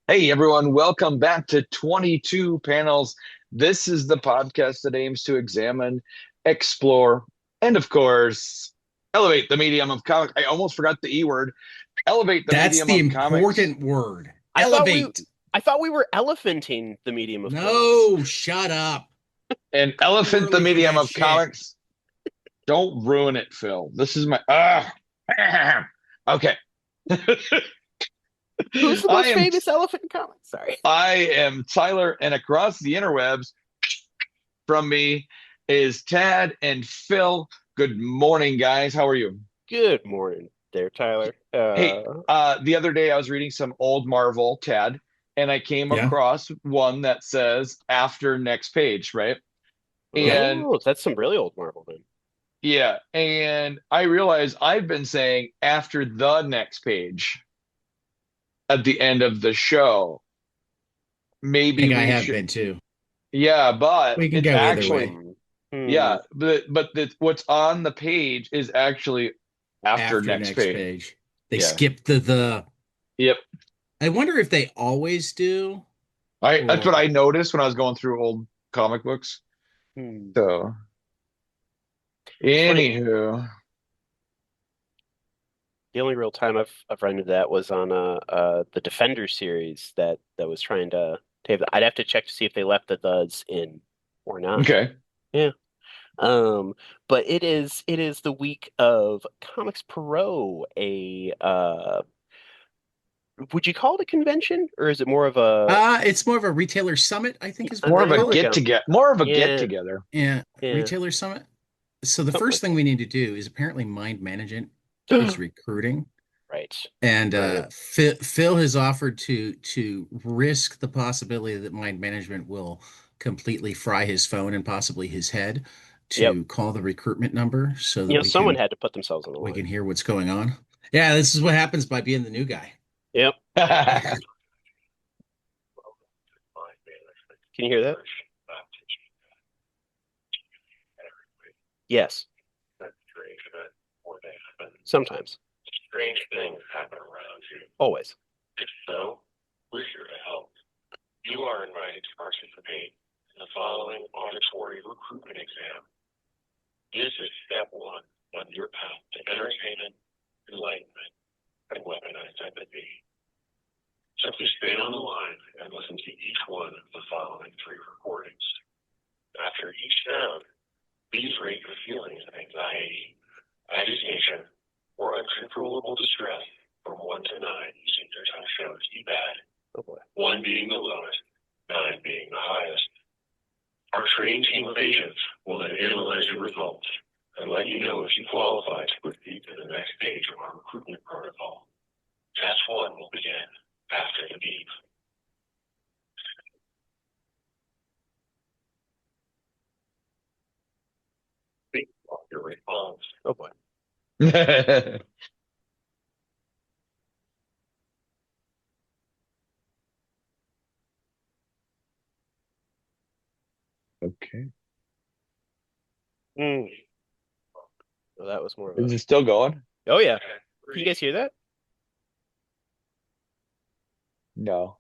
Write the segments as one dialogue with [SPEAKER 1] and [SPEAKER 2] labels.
[SPEAKER 1] Hey everyone, welcome back to 22 Panels. This is the podcast that aims to examine, explore, and of course, elevate the medium of comics. I almost forgot the E word. Elevate the
[SPEAKER 2] That's
[SPEAKER 1] medium
[SPEAKER 2] the
[SPEAKER 1] of comics
[SPEAKER 2] important word.
[SPEAKER 3] I thought we
[SPEAKER 2] Elevate.
[SPEAKER 3] I thought we were elephanting the medium of comics.
[SPEAKER 2] No, shut up.
[SPEAKER 1] and
[SPEAKER 2] Too
[SPEAKER 1] elephant the
[SPEAKER 2] early for
[SPEAKER 1] medium
[SPEAKER 2] that
[SPEAKER 1] of
[SPEAKER 2] shit.
[SPEAKER 1] comics. Don't ruin it, Phil. This is my okay.
[SPEAKER 3] Who's the
[SPEAKER 1] I
[SPEAKER 3] most
[SPEAKER 1] am
[SPEAKER 3] famous elephant in comics? Sorry.
[SPEAKER 1] I am Tyler, and across the interwebs from me is Tad and Phil. Good morning, guys. How are you?
[SPEAKER 3] Good morning there, Tyler.
[SPEAKER 1] Hey, the other day I was reading some old Marvel, Tad, and I came
[SPEAKER 2] Yeah.
[SPEAKER 1] across one that says after next page, right?
[SPEAKER 2] Yeah.
[SPEAKER 1] And
[SPEAKER 3] Oh, that's some really old Marvel then.
[SPEAKER 1] yeah, and I realized I've been saying after the next page at the end of the show.
[SPEAKER 2] I
[SPEAKER 1] Maybe
[SPEAKER 2] think I
[SPEAKER 1] we
[SPEAKER 2] have
[SPEAKER 1] should,
[SPEAKER 2] been too.
[SPEAKER 1] yeah, but
[SPEAKER 2] We can
[SPEAKER 1] it's
[SPEAKER 2] go either
[SPEAKER 1] actually,
[SPEAKER 2] way.
[SPEAKER 3] Hmm.
[SPEAKER 1] yeah, but what's on the page is actually after
[SPEAKER 2] After
[SPEAKER 1] next
[SPEAKER 2] next
[SPEAKER 1] page.
[SPEAKER 2] page. They
[SPEAKER 1] Yeah.
[SPEAKER 2] skip the.
[SPEAKER 1] Yep.
[SPEAKER 2] I wonder if they always do
[SPEAKER 1] I That's what
[SPEAKER 2] or
[SPEAKER 1] I noticed when I was going through old comic books.
[SPEAKER 3] Hmm.
[SPEAKER 1] So,
[SPEAKER 3] It's funny.
[SPEAKER 1] anywho,
[SPEAKER 3] The only real time I've run into that was on the Defender series that was trying to have. I'd have to check to see if they left the thes in or not.
[SPEAKER 1] okay.
[SPEAKER 3] Yeah. Um, but it is the week of Comics Pro, a would you call it a convention or is it more of a
[SPEAKER 2] it's more of a retailer summit, I think is what
[SPEAKER 1] More
[SPEAKER 2] they
[SPEAKER 1] of a
[SPEAKER 3] there
[SPEAKER 2] call
[SPEAKER 3] we
[SPEAKER 2] it.
[SPEAKER 1] get
[SPEAKER 3] go.
[SPEAKER 1] together, more of a get
[SPEAKER 3] Yeah,
[SPEAKER 1] together.
[SPEAKER 2] Yeah,
[SPEAKER 3] yeah,
[SPEAKER 2] retailer summit. So the
[SPEAKER 3] something
[SPEAKER 2] first
[SPEAKER 3] like
[SPEAKER 2] thing we need to do is apparently mind management is
[SPEAKER 3] that.
[SPEAKER 2] recruiting.
[SPEAKER 3] Right,
[SPEAKER 2] And
[SPEAKER 3] right.
[SPEAKER 2] Phil has offered to risk the possibility that mind management will completely fry his phone and possibly his head
[SPEAKER 3] Yep.
[SPEAKER 2] to call the recruitment number so
[SPEAKER 3] You
[SPEAKER 2] that
[SPEAKER 3] know, someone had to put themselves on the
[SPEAKER 2] we
[SPEAKER 3] line.
[SPEAKER 2] can hear what's going on. Yeah, this is what happens by being the new guy.
[SPEAKER 3] Yep. Can you hear that? Yes. Sometimes.
[SPEAKER 4] Strange things happen around you.
[SPEAKER 3] Always.
[SPEAKER 4] If so, we're here to help. You are invited to participate in the following auditory recruitment exam. This is step one on your path to entertainment, enlightenment, and weaponized empathy. Simply stay on the line and listen to each one of the following three recordings. After each sound, please rate your feelings of anxiety, agitation, or uncontrollable distress from 1 to 9 using your touchdown keypad,
[SPEAKER 3] Oh boy.
[SPEAKER 4] 1 being the lowest, 9 being the highest. Our trained team of agents will then analyze your results and let you know if you qualify to proceed to the next stage of our recruitment protocol. Task 1 will begin after the beep. Speak off your response.
[SPEAKER 3] Oh boy.
[SPEAKER 1] Okay.
[SPEAKER 3] Mm. Well, that was more of
[SPEAKER 1] Is
[SPEAKER 3] a.
[SPEAKER 1] it still going?
[SPEAKER 3] Oh yeah. Can you guys hear that?
[SPEAKER 1] No.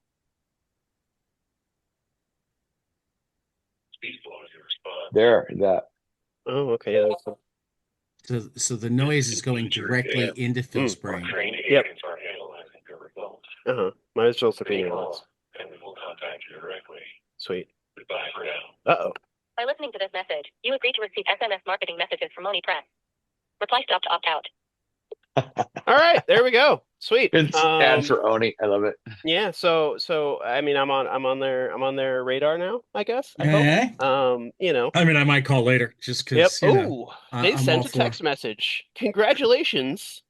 [SPEAKER 4] Speak off your response.
[SPEAKER 1] There, that.
[SPEAKER 3] Oh, okay. Yeah, that's
[SPEAKER 2] So the noise is going directly into Phil's
[SPEAKER 3] Mm.
[SPEAKER 4] Our
[SPEAKER 2] brain.
[SPEAKER 4] trained
[SPEAKER 3] Yep.
[SPEAKER 4] agents are analyzing your results.
[SPEAKER 3] Uh-huh. My results are being
[SPEAKER 4] Stay calm,
[SPEAKER 3] announced.
[SPEAKER 4] and we will contact you directly.
[SPEAKER 3] Sweet.
[SPEAKER 4] Goodbye for now.
[SPEAKER 3] Uh-oh.
[SPEAKER 5] By listening to this message, you agree to receive SMS marketing messages from Oni Press. Reply stop to opt out.
[SPEAKER 3] All right, there we go. Sweet.
[SPEAKER 1] It's ad for Oni. I love it.
[SPEAKER 3] Yeah, so I mean I'm on their radar now, I guess. I hope.
[SPEAKER 2] Eh? I mean, I might call later just
[SPEAKER 3] Yep.
[SPEAKER 2] because,
[SPEAKER 3] Oh, they
[SPEAKER 2] I'm all
[SPEAKER 3] sent a
[SPEAKER 2] for.
[SPEAKER 3] text message. Congratulations.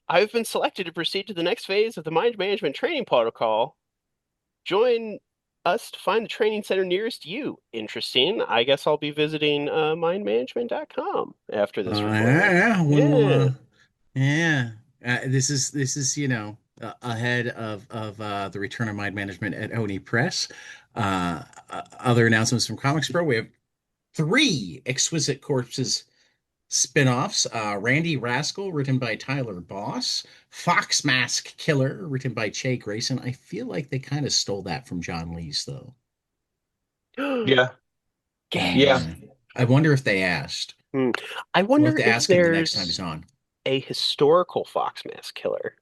[SPEAKER 3] I've been selected to proceed to the next phase of the mind management training protocol. Join us to find the training center nearest you. Interesting. I guess I'll be visiting mindmanagement.com after this recording.
[SPEAKER 2] Yeah, well,
[SPEAKER 3] Yeah.
[SPEAKER 2] yeah. This is ahead of the return of mind management at Oni Press. Other announcements from Comics Pro. We have three exquisite corpses Spin-offs, Randy Rascal, written by Tyler Boss. Fox Mask Killer, written by Che Grayson. I feel like they kind of stole that from John Lees, though.
[SPEAKER 1] Yeah. Yeah.
[SPEAKER 3] Gas.
[SPEAKER 2] I wonder if they asked.
[SPEAKER 3] Hmm. I
[SPEAKER 2] We'll have
[SPEAKER 3] wonder
[SPEAKER 2] to
[SPEAKER 3] if
[SPEAKER 2] ask him the next time he's
[SPEAKER 3] there's
[SPEAKER 2] on.
[SPEAKER 3] a historical Fox Mask Killer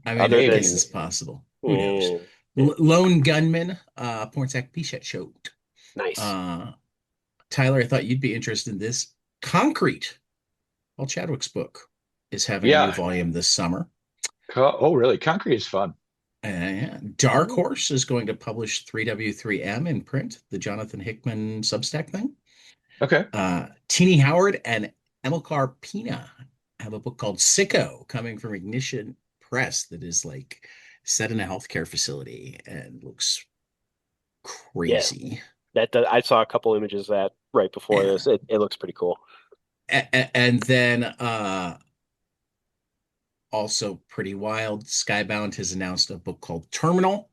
[SPEAKER 2] I mean,
[SPEAKER 3] other
[SPEAKER 2] I guess
[SPEAKER 1] Maybe.
[SPEAKER 2] it's
[SPEAKER 3] than.
[SPEAKER 2] possible. Who knows?
[SPEAKER 3] Hmm, yeah,
[SPEAKER 2] Lone Gunman, Pornsack Pichet Show.
[SPEAKER 3] nice.
[SPEAKER 2] Uh, Tyler, I thought you'd be interested in this. Concrete, Paul Chadwick's book, is having a new
[SPEAKER 1] Yeah.
[SPEAKER 2] volume this summer.
[SPEAKER 1] Oh, really? Concrete is fun.
[SPEAKER 2] Dark Horse is going to publish 3W3M in print, the Jonathan Hickman Substack thing.
[SPEAKER 1] Okay.
[SPEAKER 2] Teeny Howard and Amilcar Pina have a book called Sicko coming from Ignition Press that is like set in a healthcare facility and looks
[SPEAKER 3] Yeah,
[SPEAKER 2] crazy.
[SPEAKER 3] I saw a couple images of that right before
[SPEAKER 2] Yeah.
[SPEAKER 3] this. It looks pretty cool.
[SPEAKER 2] And then also pretty wild, Skybound has announced a book called Terminal,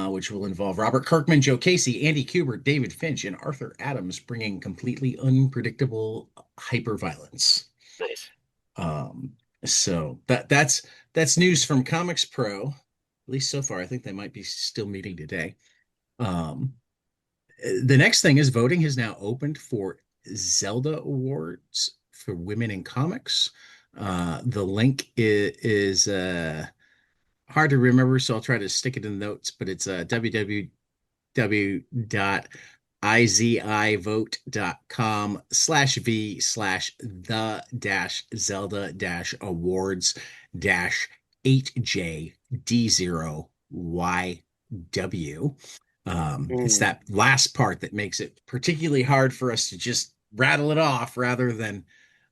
[SPEAKER 2] which will involve Robert Kirkman, Joe Casey, Andy Kubert, David Finch, and Arthur Adams, bringing completely unpredictable hyperviolence.
[SPEAKER 3] Nice.
[SPEAKER 2] Um, so that's news from Comics Pro, at least so far. I think they might be still meeting today. Um, the next thing is voting has now opened for Zelda Awards for women in comics. The link is hard to remember, so I'll try to stick it in the notes, but it's www.izivote.com/v/the-awards-8JD0YW. It's
[SPEAKER 3] Mm.
[SPEAKER 2] that last part that makes it particularly hard for us to just rattle it off rather than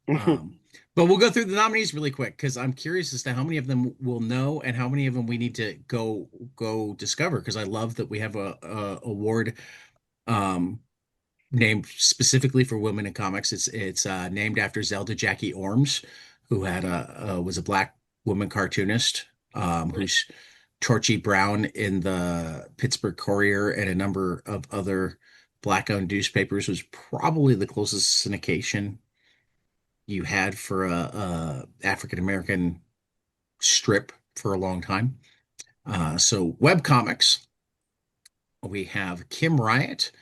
[SPEAKER 2] but we'll go through the nominees really quick because I'm curious as to how many of them we'll know and how many of them we need to go discover. Because I love that we have a award um, named specifically for women in comics. It's named after Zelda Jackie Orms, who had was a black woman cartoonist
[SPEAKER 3] Nice.
[SPEAKER 2] who's Torchy Brown in the Pittsburgh Courier and a number of other black-owned newspapers was probably the closest syndication you had for a African American strip for a long time. So web comics, we have Kim Riot,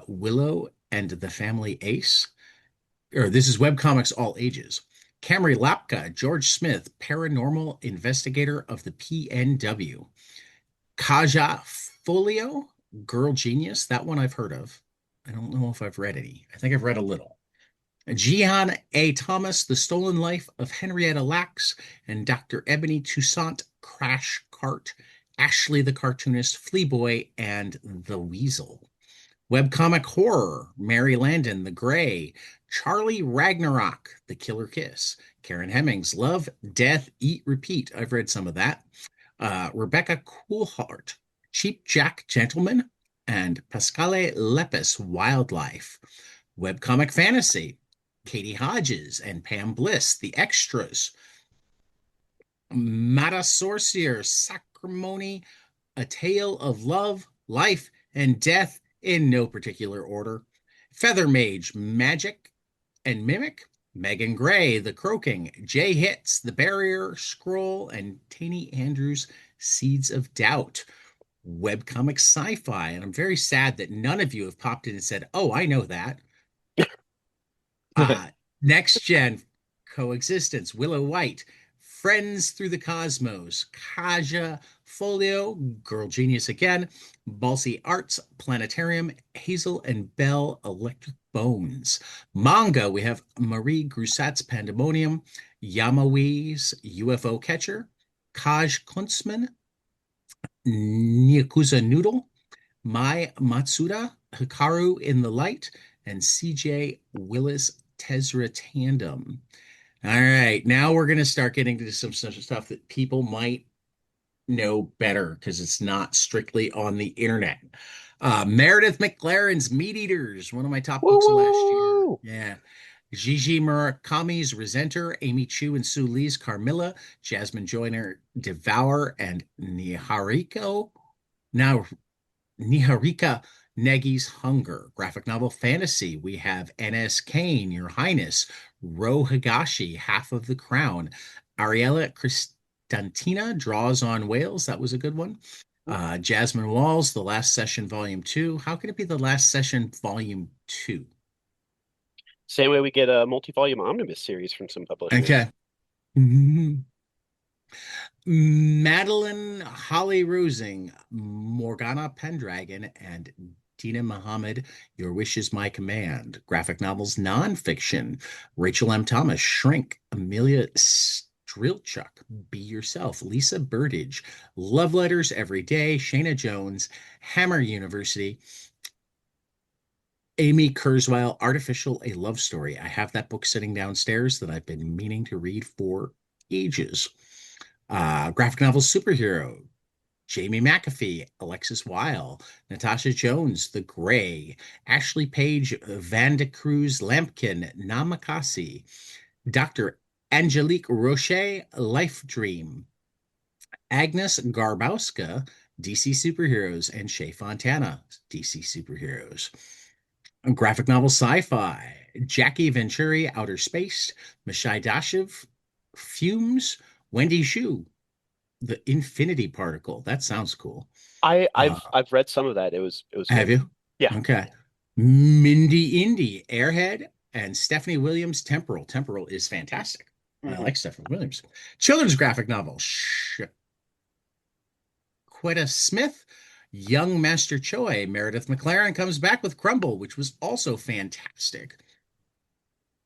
[SPEAKER 2] Willow, and the Family Ace. Or this is web comics all ages. Camry Lapka, George Smith, paranormal investigator of the PNW. Kaja Folio, Girl Genius. That one I've heard of. I don't know if I've read any. I think I've read a little. Gian A. Thomas, The Stolen Life of Henrietta Lacks, and Dr. Ebony Toussaint, Crash Cart, Ashley the Cartoonist, Flea Boy, and The Weasel. Webcomic Horror, Mary Landon, The Gray, Charlie Ragnarok, The Killer Kiss, Karen Hemmings, Love, Death, Eat, Repeat. I've read some of that. Rebecca Coolheart, Cheap Jack Gentleman, and Pascale Lepis, Wildlife. Webcomic Fantasy, Katie Hodges and Pam Bliss, The Extras. Mata Sorcier, Sacrimony, A Tale of Love, Life, and Death in no particular order. Feather Mage, Magic and Mimic. Megan Gray, The Croaking. Jay Hits, The Barrier, Scroll, and Taney Andrews, Seeds of Doubt. Webcomic Sci-Fi. And I'm very sad that none of you have popped in and said, oh, I know that. Next Gen Coexistence, Willow White, Friends Through the Cosmos, Kaja Folio, Girl Genius again, Balsy Arts, Planetarium, Hazel and Bell, Electric Bones. Manga, we have Marie Groussat's Pandemonium, Yamawi's UFO Catcher, Kaj Kunstman, Nyakuza Noodle, Mai Matsuda, Hikaru in the Light, and CJ Willis Tezra Tandem. All right, now we're going to start getting to some stuff that people might know better because it's not strictly on the internet. Meredith McLaren's Meat Eaters, one of my top books of last year. Yeah. Gigi Murakami's Resenter, Amy Chu and Sue Lee's Carmilla, Jasmine Joyner Devour, and Nihariko. Now, Niharika Negi's Hunger. Graphic novel fantasy. We have N.S. Kane, Your Highness. Ro Higashi, Half of the Crown. Ariella Cristantina, Draws on Whales. That was a good one. Jasmine Walls, The Last Session, Volume 2. How can it be The Last Session, Volume 2?
[SPEAKER 3] Same way we get a multi-volume omnibus series from some publishers.
[SPEAKER 2] Okay. Madeline Holly Rosing, Morgana Pendragon, and Dina Muhammad, Your Wish is My Command. Graphic novels nonfiction. Rachel M. Thomas, Shrink. Amelia Strilchuk, Be Yourself. Lisa Burdage, Love Letters Every Day. Shayna Jones, Hammer University. Amy Kurzweil, Artificial, A Love Story. I have that book sitting downstairs that I've been meaning to read for ages. Graphic novel superhero. Jamie McAfee, Alexis Weil, Natasha Jones, The Gray, Ashley Page, Vanda Cruz Lampkin, Namakasi, Dr. Angelique Roche, Life Dream, Agnes Garbowska, DC Superheroes, and Shay Fontana, DC Superheroes. Graphic novel sci-fi. Jackie Venturi, Outer Space, Mishai Dashiv, Fumes, Wendy Xu, The Infinity Particle. That sounds cool.
[SPEAKER 3] I've read some of that. It was
[SPEAKER 2] Have
[SPEAKER 3] good.
[SPEAKER 2] you?
[SPEAKER 3] Yeah.
[SPEAKER 2] Okay. Mindy Indy, Airhead, and Stephanie Williams, Temporal. Temporal is fantastic. I
[SPEAKER 3] Mhm.
[SPEAKER 2] like Stephanie Williams. Children's graphic novel. Quetta Smith, Young Master Choi. Meredith McLaren comes back with Crumble, which was also fantastic.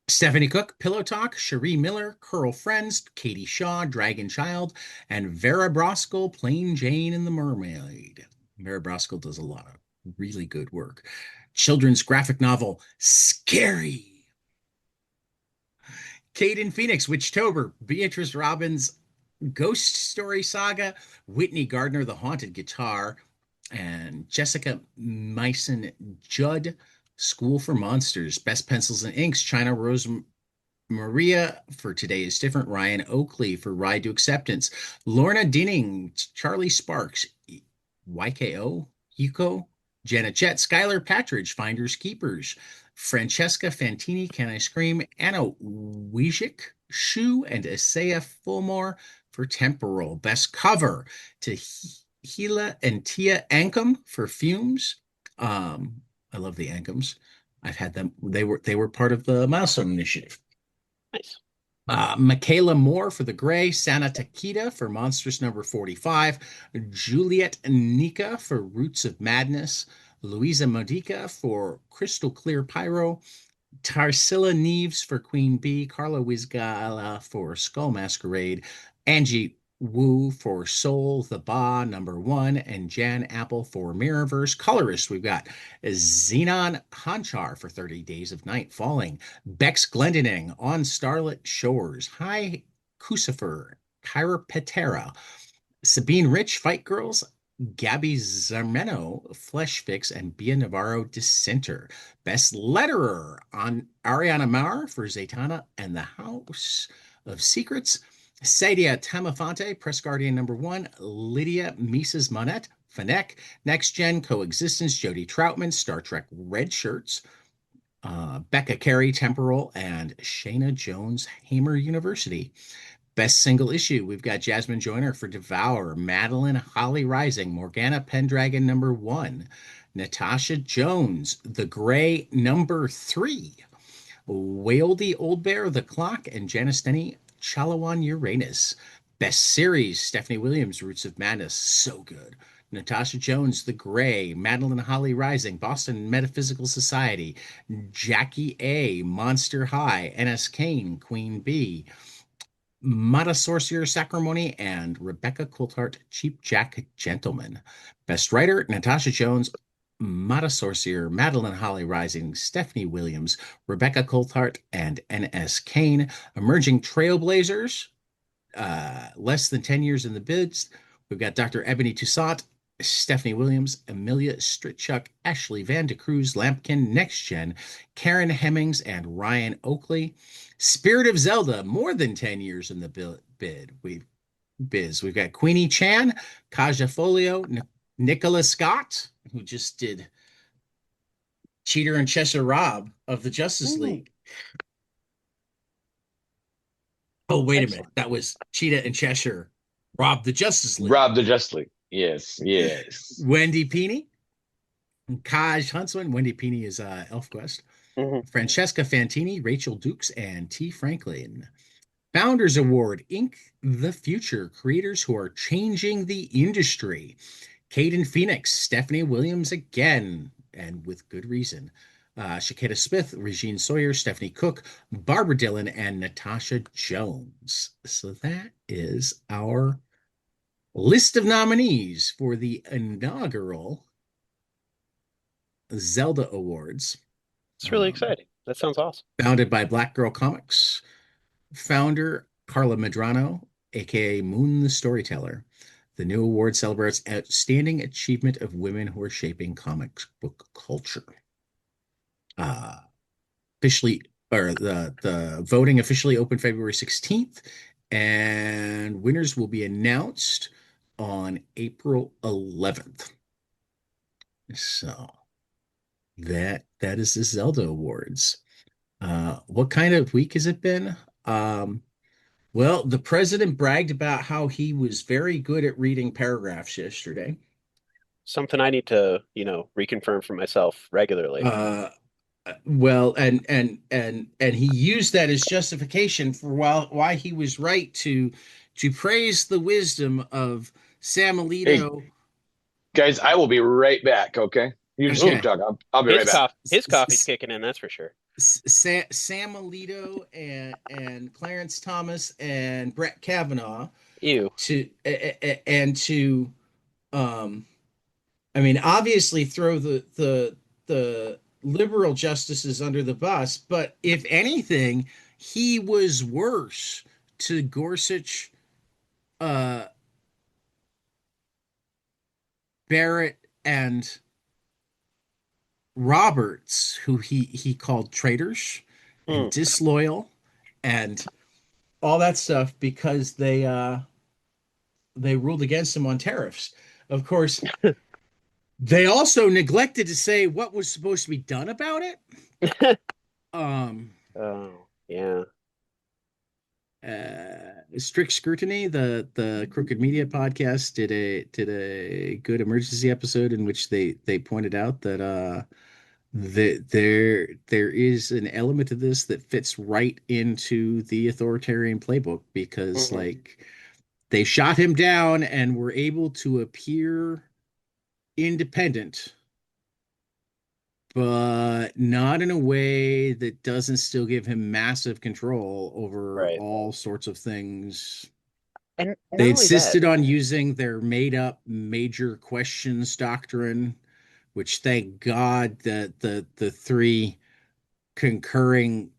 [SPEAKER 2] Stephanie Cook, Pillow Talk, Cherie Miller, Curl Friends, Katie Shaw, Dragon Child, and Vera Broskell, Plain Jane and the Mermaid. Vera Broskell does a lot of really good work. Children's graphic novel, Scary. Caden Phoenix, Witchtober, Beatrice Robbins, Ghost Story Saga, Whitney Gardner, The Haunted Guitar, and Jessica Myson Judd, School for Monsters. Best Pencils and Inks, China Rose Maria for Today is Different, Ryan Oakley for Ride to Acceptance, Lorna Dinning, Charlie Sparks, YKO, Yuko, Janet Chet, Skylar Patridge, Finders Keepers, Francesca Fantini, Can I Scream, Anna Wijik, Shu, and Isaiah Fulmore for Temporal. Best Cover to Hila and Tia Ankum for Fumes. I love the Ankums. I've had them. They were part of the Milestone Initiative.
[SPEAKER 3] Nice.
[SPEAKER 2] Michaela Moore for The Gray, Sana Takita for Monstrous Number 45, Juliet Nika for Roots of Madness, Louisa Modica for Crystal Clear Pyro, Tarsila Neves for Queen Bee, Carla Wizgala for Skull Masquerade, Angie Wu for Soul, The Ba, number 1, and Jan Apple for Mirrorverse. Colorist, we've got Xenon Hanchar for 30 Days of Night Falling, Bex Glendening on Starlit Shores, High Crucifer, Kyra Petera, Sabine Rich, Fight Girls, Gabby Zarmeno, Flesh Fix, and Bia Navarro, Dissenter. Best Letterer on Ariana Mar for Zatanna and the House of Secrets. Saidia Tamafante, Press Guardian number 1. Lydia Mises Monette, Fennec. Next Gen Coexistence, Jody Troutman, Star Trek Red Shirts. Becca Carey, Temporal, and Shayna Jones, Hamer University. Best single issue, we've got Jasmine Joyner for Devour, Madeline Holly Rising, Morgana Pendragon number 1, Natasha Jones, The Gray number 3, Waildy Old Bear, The Clock, and Janice Denny, Chalawan Uranus. Best series, Stephanie Williams, Roots of Madness, so good. Natasha Jones, The Gray, Madeline Holly Rising, Boston Metaphysical Society, Jackie A, Monster High, N.S. Kane, Queen Bee, Mata Sorcerer Sacrimony, and Rebecca Coulthart, Cheap Jack Gentleman. Best Writer, Natasha Jones, Mata Sorcerer, Madeline Holly Rising, Stephanie Williams, Rebecca Coulthart, and N.S. Kane. Emerging Trailblazers, less than 10 years in the bids. We've got Dr. Ebony Toussaint, Stephanie Williams, Amelia Stritchuk, Ashley Van de Cruz, Lampkin, Next Gen, Karen Hemmings, and Ryan Oakley. Spirit of Zelda, more than 10 years in the bid. We've got Queenie Chan, Kaja Folio, Nicholas Scott, who just did Cheater and Cheshire Rob of the Justice
[SPEAKER 3] Ooh,
[SPEAKER 2] League. Oh, wait a minute.
[SPEAKER 3] excellent.
[SPEAKER 2] That was Cheetah and Cheshire Rob the Justice League.
[SPEAKER 1] Rob the Just League. Yes, yes.
[SPEAKER 2] Wendy Pini, Kaj Huntsman. Wendy Pini is ElfQuest.
[SPEAKER 3] Mhm.
[SPEAKER 2] Francesca Fantini, Rachel Dukes, and T. Franklin. Founders Award, Inc. The Future, creators who are changing the industry. Caden Phoenix, Stephanie Williams again, and with good reason. Shakita Smith, Regine Sawyer, Stephanie Cook, Barbara Dillon, and Natasha Jones. So that is our list of nominees for the inaugural Zelda Awards.
[SPEAKER 3] It's really exciting. That sounds awesome.
[SPEAKER 2] Founded by Black Girl Comics, founder Carla Medrano, aka Moon the Storyteller. The new award celebrates outstanding achievement of women who are shaping comic book culture. Officially, or the voting officially opened February 16th, and winners will be announced on April 11th. So that is the Zelda Awards. What kind of week has it been? Well, the president bragged about how he was very good at reading paragraphs yesterday.
[SPEAKER 3] Something I need to, reconfirm for myself regularly.
[SPEAKER 2] Well, and he used that as justification for why he was right to praise the wisdom of Sam
[SPEAKER 1] Hey,
[SPEAKER 2] Alito.
[SPEAKER 1] guys, I will be right back, okay? You just
[SPEAKER 2] Okay.
[SPEAKER 1] keep talking. I'll be right back.
[SPEAKER 3] His coffee's kicking in, that's for sure.
[SPEAKER 2] Sam Alito and Clarence Thomas and Brett Kavanaugh
[SPEAKER 3] Ew.
[SPEAKER 2] to I mean, obviously throw the liberal justices under the bus, but if anything, he was worse to Gorsuch, uh, Barrett, and Roberts, who he called traitors and
[SPEAKER 3] Mm.
[SPEAKER 2] disloyal and all that stuff because they ruled against him on tariffs. Of course, they also neglected to say what was supposed to be done about it. Um,
[SPEAKER 3] Oh, yeah.
[SPEAKER 2] Strict Scrutiny, the Crooked Media podcast, did a good emergency episode in which they pointed out that there is an element of this that fits right into the authoritarian playbook because
[SPEAKER 3] Mhm.
[SPEAKER 2] like they shot him down and were able to appear independent, but not in a way that doesn't still give him massive control over
[SPEAKER 3] Right.
[SPEAKER 2] all sorts of things.
[SPEAKER 3] And
[SPEAKER 2] They
[SPEAKER 3] not only that,
[SPEAKER 2] insisted on using their made up major questions doctrine, which thank God that the three concurring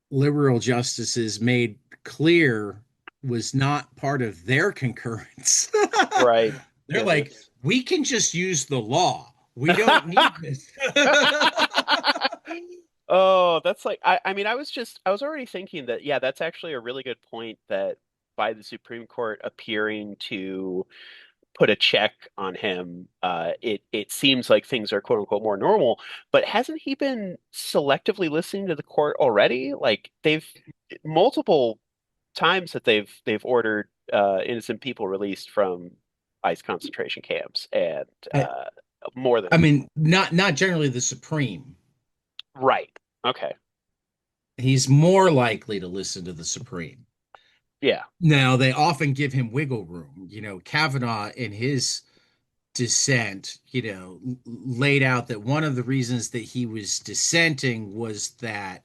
[SPEAKER 2] liberal justices made clear was not part of their concurrence.
[SPEAKER 3] right,
[SPEAKER 2] They're like,
[SPEAKER 3] goodness.
[SPEAKER 2] we can just use the law. We don't need this.
[SPEAKER 3] Oh, that's like I mean I was already thinking that yeah, that's actually a really good point that by the Supreme Court appearing to put a check on him, it seems like things are quote unquote more normal, but hasn't he been selectively listening to the court already? Like they've multiple times that they've ordered innocent people released from ICE concentration camps and
[SPEAKER 2] I,
[SPEAKER 3] more than
[SPEAKER 2] I mean, not generally the Supreme.
[SPEAKER 3] right. Okay.
[SPEAKER 2] He's more likely to listen to the Supreme.
[SPEAKER 3] Yeah.
[SPEAKER 2] Now, they often give him wiggle room. Kavanaugh in his dissent, laid out that one of the reasons that he was dissenting was that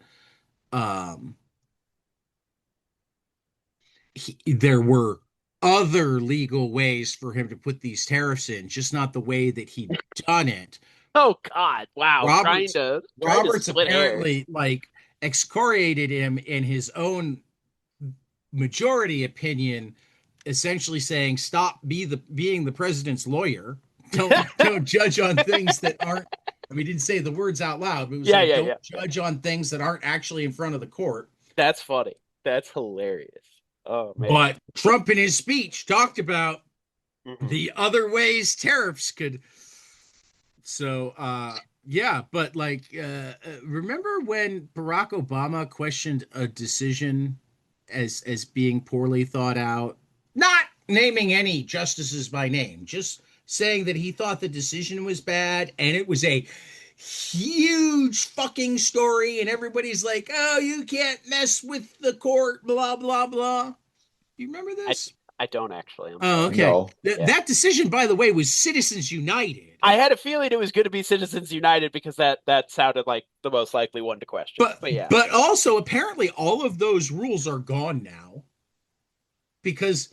[SPEAKER 2] there were other legal ways for him to put these tariffs in, just not the way that he'd done it.
[SPEAKER 3] Oh God. Wow. Trying
[SPEAKER 2] Roberts
[SPEAKER 3] to
[SPEAKER 2] Roberts
[SPEAKER 3] split hairs.
[SPEAKER 2] apparently like excoriated him in his own majority opinion, essentially saying, "Stop being the president's lawyer. Don't judge on things that aren't." I mean, he didn't say the words out loud, but it was
[SPEAKER 3] Yeah,
[SPEAKER 2] like,
[SPEAKER 3] yeah,
[SPEAKER 2] "Don't
[SPEAKER 3] yeah.
[SPEAKER 2] judge on things that aren't actually in front of the court."
[SPEAKER 3] That's funny. That's hilarious. Oh man.
[SPEAKER 2] But Trump in his speech talked about
[SPEAKER 3] Mhm.
[SPEAKER 2] the other ways tariffs could. So, yeah, but like, remember when Barack Obama questioned a decision as being poorly thought out, not naming any justices by name, just saying that he thought the decision was bad, and it was a huge fucking story, and everybody's like, "Oh, you can't mess with the court," blah blah blah. You remember
[SPEAKER 3] I
[SPEAKER 2] this?
[SPEAKER 3] I don't actually. I'm
[SPEAKER 2] Oh,
[SPEAKER 3] sorry.
[SPEAKER 2] okay.
[SPEAKER 1] No.
[SPEAKER 3] Yeah.
[SPEAKER 2] That decision, by the way, was Citizens United.
[SPEAKER 3] I had a feeling it was going to be Citizens United because that sounded like the most likely one to question.
[SPEAKER 2] But
[SPEAKER 3] But yeah.
[SPEAKER 2] but also apparently all of those rules are gone now because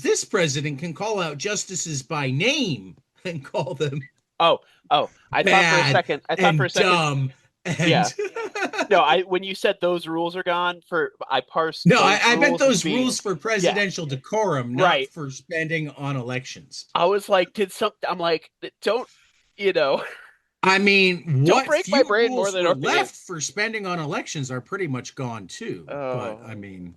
[SPEAKER 2] this president can call out justices by name and call them
[SPEAKER 3] Oh, oh, I thought for a
[SPEAKER 2] bad
[SPEAKER 3] second. I thought for a
[SPEAKER 2] and
[SPEAKER 3] second.
[SPEAKER 2] dumb
[SPEAKER 3] Yeah.
[SPEAKER 2] and
[SPEAKER 3] No, I when you said those rules are gone, I parsed
[SPEAKER 2] no,
[SPEAKER 3] those
[SPEAKER 2] I bet
[SPEAKER 3] rules as
[SPEAKER 2] those
[SPEAKER 3] being,
[SPEAKER 2] rules for
[SPEAKER 3] yeah,
[SPEAKER 2] presidential decorum, not
[SPEAKER 3] right.
[SPEAKER 2] for spending on elections.
[SPEAKER 3] I was like, I'm like, don't, you know,
[SPEAKER 2] I mean,
[SPEAKER 3] don't
[SPEAKER 2] what
[SPEAKER 3] break my
[SPEAKER 2] few
[SPEAKER 3] brain more
[SPEAKER 2] rules
[SPEAKER 3] than
[SPEAKER 2] were
[SPEAKER 3] already is.
[SPEAKER 2] left for spending on elections are pretty much gone too. But I
[SPEAKER 3] Oh,
[SPEAKER 2] mean,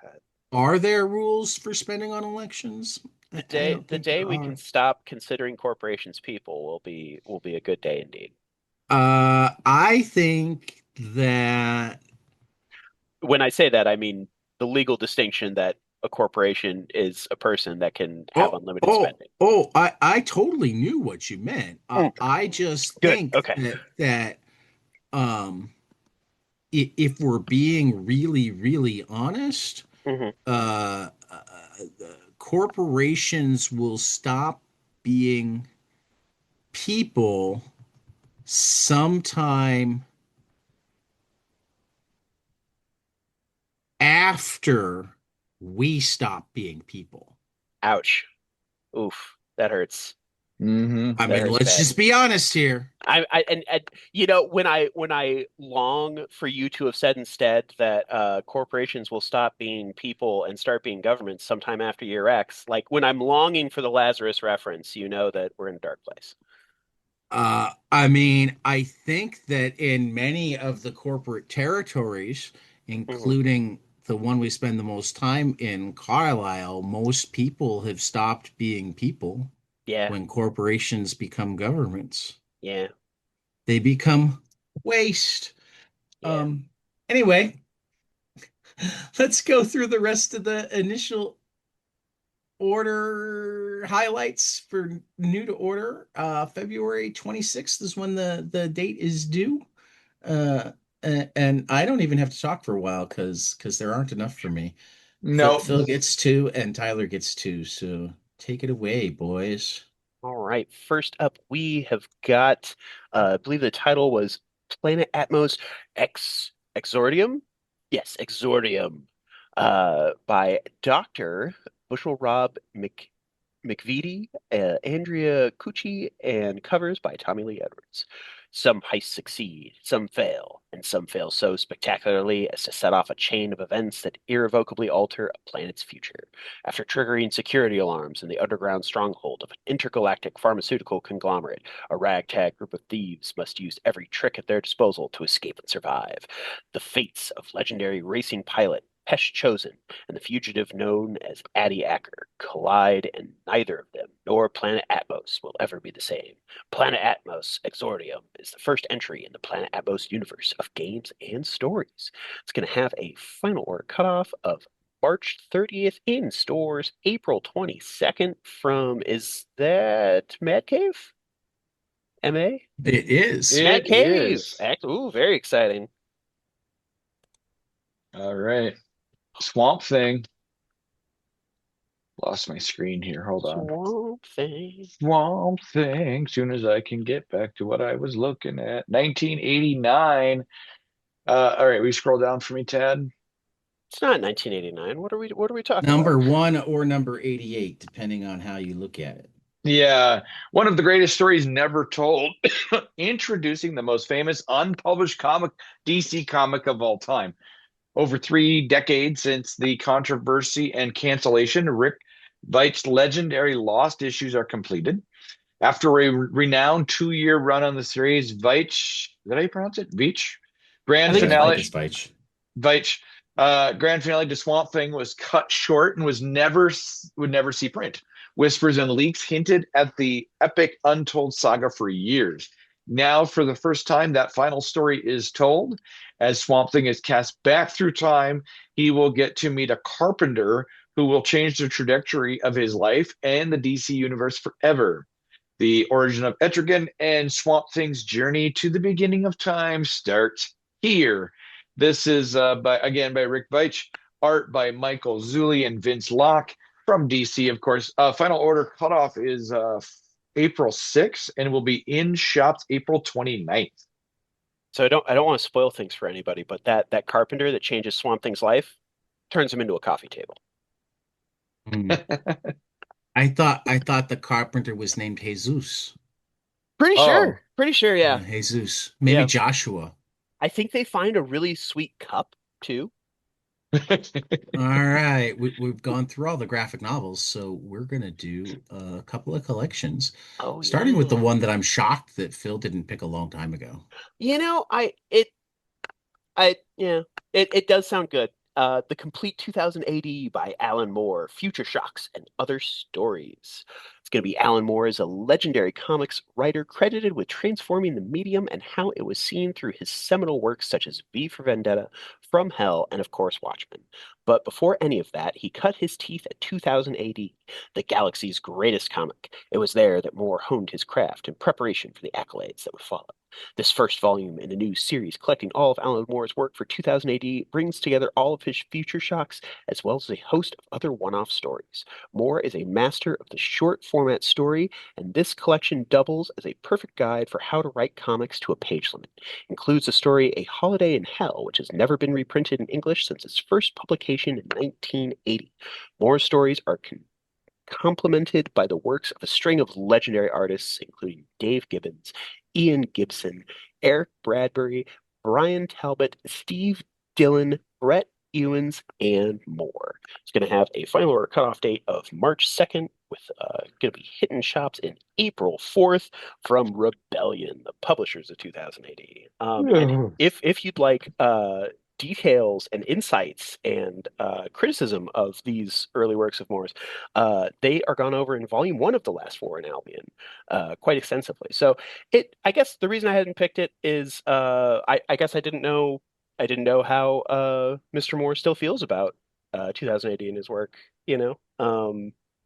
[SPEAKER 3] God.
[SPEAKER 2] are there rules for spending on elections? I don't
[SPEAKER 3] The
[SPEAKER 2] think
[SPEAKER 3] day
[SPEAKER 2] there
[SPEAKER 3] we can
[SPEAKER 2] are.
[SPEAKER 3] stop considering corporations people will be a good day indeed.
[SPEAKER 2] I think that.
[SPEAKER 3] When I say that, I mean the legal distinction that a corporation is a person that can have
[SPEAKER 2] Oh,
[SPEAKER 3] unlimited
[SPEAKER 2] oh,
[SPEAKER 3] spending.
[SPEAKER 2] oh! I totally knew what you meant.
[SPEAKER 3] Mm,
[SPEAKER 2] I just
[SPEAKER 3] good.
[SPEAKER 2] think
[SPEAKER 3] Okay.
[SPEAKER 2] that um, if we're being really, really honest,
[SPEAKER 3] Hmm.
[SPEAKER 2] uh, uh, corporations will stop being people sometime after we stop being people.
[SPEAKER 3] Ouch. Oof. That hurts.
[SPEAKER 1] Hmm.
[SPEAKER 2] I
[SPEAKER 3] That
[SPEAKER 2] mean,
[SPEAKER 3] hurts
[SPEAKER 2] let's
[SPEAKER 3] bad.
[SPEAKER 2] just be honest here.
[SPEAKER 3] And you know when I long for you to have said instead that corporations will stop being people and start being governments sometime after year X, like when I'm longing for the Lazarus reference, you know that we're in a dark place.
[SPEAKER 2] I mean, I think that in many of the corporate territories,
[SPEAKER 3] Hmm.
[SPEAKER 2] including the one we spend the most time in, Carlisle, most people have stopped being people
[SPEAKER 3] Yeah,
[SPEAKER 2] when corporations become governments.
[SPEAKER 3] yeah,
[SPEAKER 2] They become waste.
[SPEAKER 3] yeah.
[SPEAKER 2] Anyway, let's go through the rest of the initial order highlights for new to order. February 26th is when the date is due. Uh, and I don't even have to talk for a while because there aren't enough for me.
[SPEAKER 1] No.
[SPEAKER 2] Phil gets two and Tyler gets two. So take it away, boys.
[SPEAKER 3] All right. First up, we have got, I believe the title was Planet Atmos Exordium. Yes, Exordium, by Dr. Bushel Rob McVitie, Andrea Cucci, and covers by Tommy Lee Edwards. Some heists succeed, some fail, and some fail so spectacularly as to set off a chain of events that irrevocably alter a planet's future. After triggering security alarms in the underground stronghold of an intergalactic pharmaceutical conglomerate, a ragtag group of thieves must use every trick at their disposal to escape and survive. The fates of legendary racing pilot Pesh Chosen and the fugitive known as Addy Acker collide, and neither of them nor Planet Atmos will ever be the same. Planet Atmos Exordium is the first entry in the Planet Atmos universe of games and stories. It's going to have a final order cutoff of March 30th in stores, April 22nd from, is that Mad Cave? MA?
[SPEAKER 2] It is.
[SPEAKER 3] Mad
[SPEAKER 1] It
[SPEAKER 3] Cave!
[SPEAKER 1] is.
[SPEAKER 3] Ooh, very exciting.
[SPEAKER 1] All right. Swamp Thing. Lost my screen here. Hold on.
[SPEAKER 3] Swamp Thing.
[SPEAKER 1] Swamp Thing. Soon as I can get back to what I was looking at. 1989. All right, we scroll down for me, Tad.
[SPEAKER 3] It's not 1989. What are we talking about?
[SPEAKER 2] Number one or number 88, depending on how you look at it.
[SPEAKER 1] Yeah, one of the greatest stories never told. Introducing the most famous unpublished DC comic of all time. Over 3 decades since the controversy and cancellation, Rick Veitch's legendary Lost issues are completed. After a renowned 2-year run on the series, Veitch, is that how you pronounce it? Veitch?
[SPEAKER 3] I
[SPEAKER 1] Grand
[SPEAKER 3] think
[SPEAKER 2] Yeah,
[SPEAKER 3] it's
[SPEAKER 2] I think
[SPEAKER 1] finale,
[SPEAKER 2] it's Beich.
[SPEAKER 1] Veitch Grand finale to Swamp Thing was cut short and would never see print. Whispers and leaks hinted at the epic untold saga for years. Now, for the first time, that final story is told. As Swamp Thing is cast back through time, he will get to meet a carpenter who will change the trajectory of his life and the DC universe forever. The origin of Etrigan and Swamp Thing's journey to the beginning of time starts here. This is by Rick Veitch, art by Michael Zulli and Vince Locke from DC, of course. Final order cutoff is April 6th and will be in shops April 29th.
[SPEAKER 3] So I don't want to spoil things for anybody, but that carpenter that changes Swamp Thing's life turns him into a coffee table.
[SPEAKER 2] Hmm. I thought the carpenter was named Jesus.
[SPEAKER 3] Pretty
[SPEAKER 1] Oh.
[SPEAKER 3] sure. Pretty sure, yeah.
[SPEAKER 2] Jesus. Maybe
[SPEAKER 3] Yeah.
[SPEAKER 2] Joshua.
[SPEAKER 3] I think they find a really sweet cup too.
[SPEAKER 2] All right. We've gone through all the graphic novels, so we're gonna do a couple of collections.
[SPEAKER 3] Oh,
[SPEAKER 2] Starting with the
[SPEAKER 3] yeah.
[SPEAKER 2] one that I'm shocked that Phil didn't pick a long time ago.
[SPEAKER 3] It does sound good. The Complete 2000 AD by Alan Moore, Future Shocks and Other Stories. It's going to be Alan Moore as a legendary comics writer credited with transforming the medium and how it was seen through his seminal works such as V for Vendetta, From Hell, and of course Watchmen. But before any of that, he cut his teeth at 2000 AD, the galaxy's greatest comic. It was there that Moore honed his craft in preparation for the accolades that would follow. This first volume in a new series collecting all of Alan Moore's work for 2000 AD brings together all of his future shocks as well as a host of other one-off stories. Moore is a master of the short format story, and this collection doubles as a perfect guide for how to write comics to a page limit. Includes the story A Holiday in Hell, which has never been reprinted in English since its first publication in 1980. Moore's stories are complemented by the works of a string of legendary artists, including Dave Gibbons, Ian Gibson, Eric Bradbury, Brian Talbot, Steve Dillon, Brett Ewins, and more. It's going to have a final order cutoff date of March 2nd, with going to be hitting shops in April 4th from Rebellion, the publishers of 2000 AD. And if you'd like details and insights and criticism of these early works of Moore's, they are gone over in volume 1 of the last 4 in Albion quite extensively. So I guess the reason I hadn't picked it is I guess I didn't know how Mr. Moore still feels about 2000 AD and his work,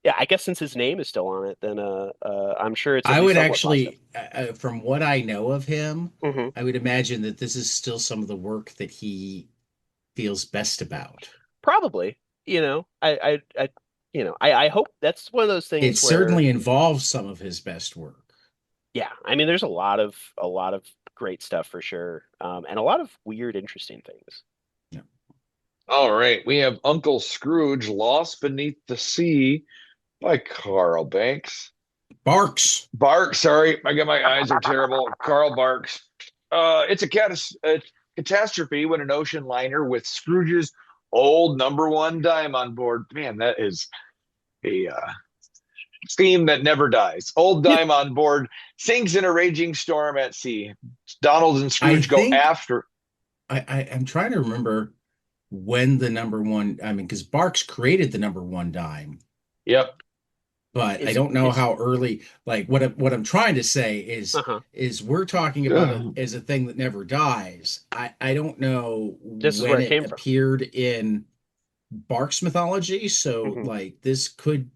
[SPEAKER 3] yeah, I guess since his name is still on it, then I'm sure it's at
[SPEAKER 2] I
[SPEAKER 3] least
[SPEAKER 2] would
[SPEAKER 3] somewhat
[SPEAKER 2] actually, from what I know of him,
[SPEAKER 3] positive.
[SPEAKER 2] I would imagine that this is still some of the work that he feels best about.
[SPEAKER 3] Probably, I hope that's one of those
[SPEAKER 2] It
[SPEAKER 3] things where,
[SPEAKER 2] certainly involves some of his best work.
[SPEAKER 3] yeah, I mean, there's a lot of great stuff for sure, and a lot of weird, interesting things.
[SPEAKER 2] Yeah.
[SPEAKER 1] All right, we have Uncle Scrooge, Lost Beneath the Sea by Carl Banks.
[SPEAKER 2] Barks.
[SPEAKER 1] Sorry, my eyes are terrible. Carl Barks. It's a catastrophe when an ocean liner with Scrooge's old number one dime on board. Man, that is a theme that never dies. Old dime on board sinks in a raging storm at sea. Donald and Scrooge go after.
[SPEAKER 2] I'm trying to remember when the number one, I mean, because Barks created the number one dime.
[SPEAKER 1] Yep.
[SPEAKER 2] But I don't know how early, like what I'm trying to say is we're talking about it as a thing that never dies. I don't know
[SPEAKER 3] This is
[SPEAKER 2] when
[SPEAKER 3] where it came from.
[SPEAKER 2] appeared in Barks mythology. So like this could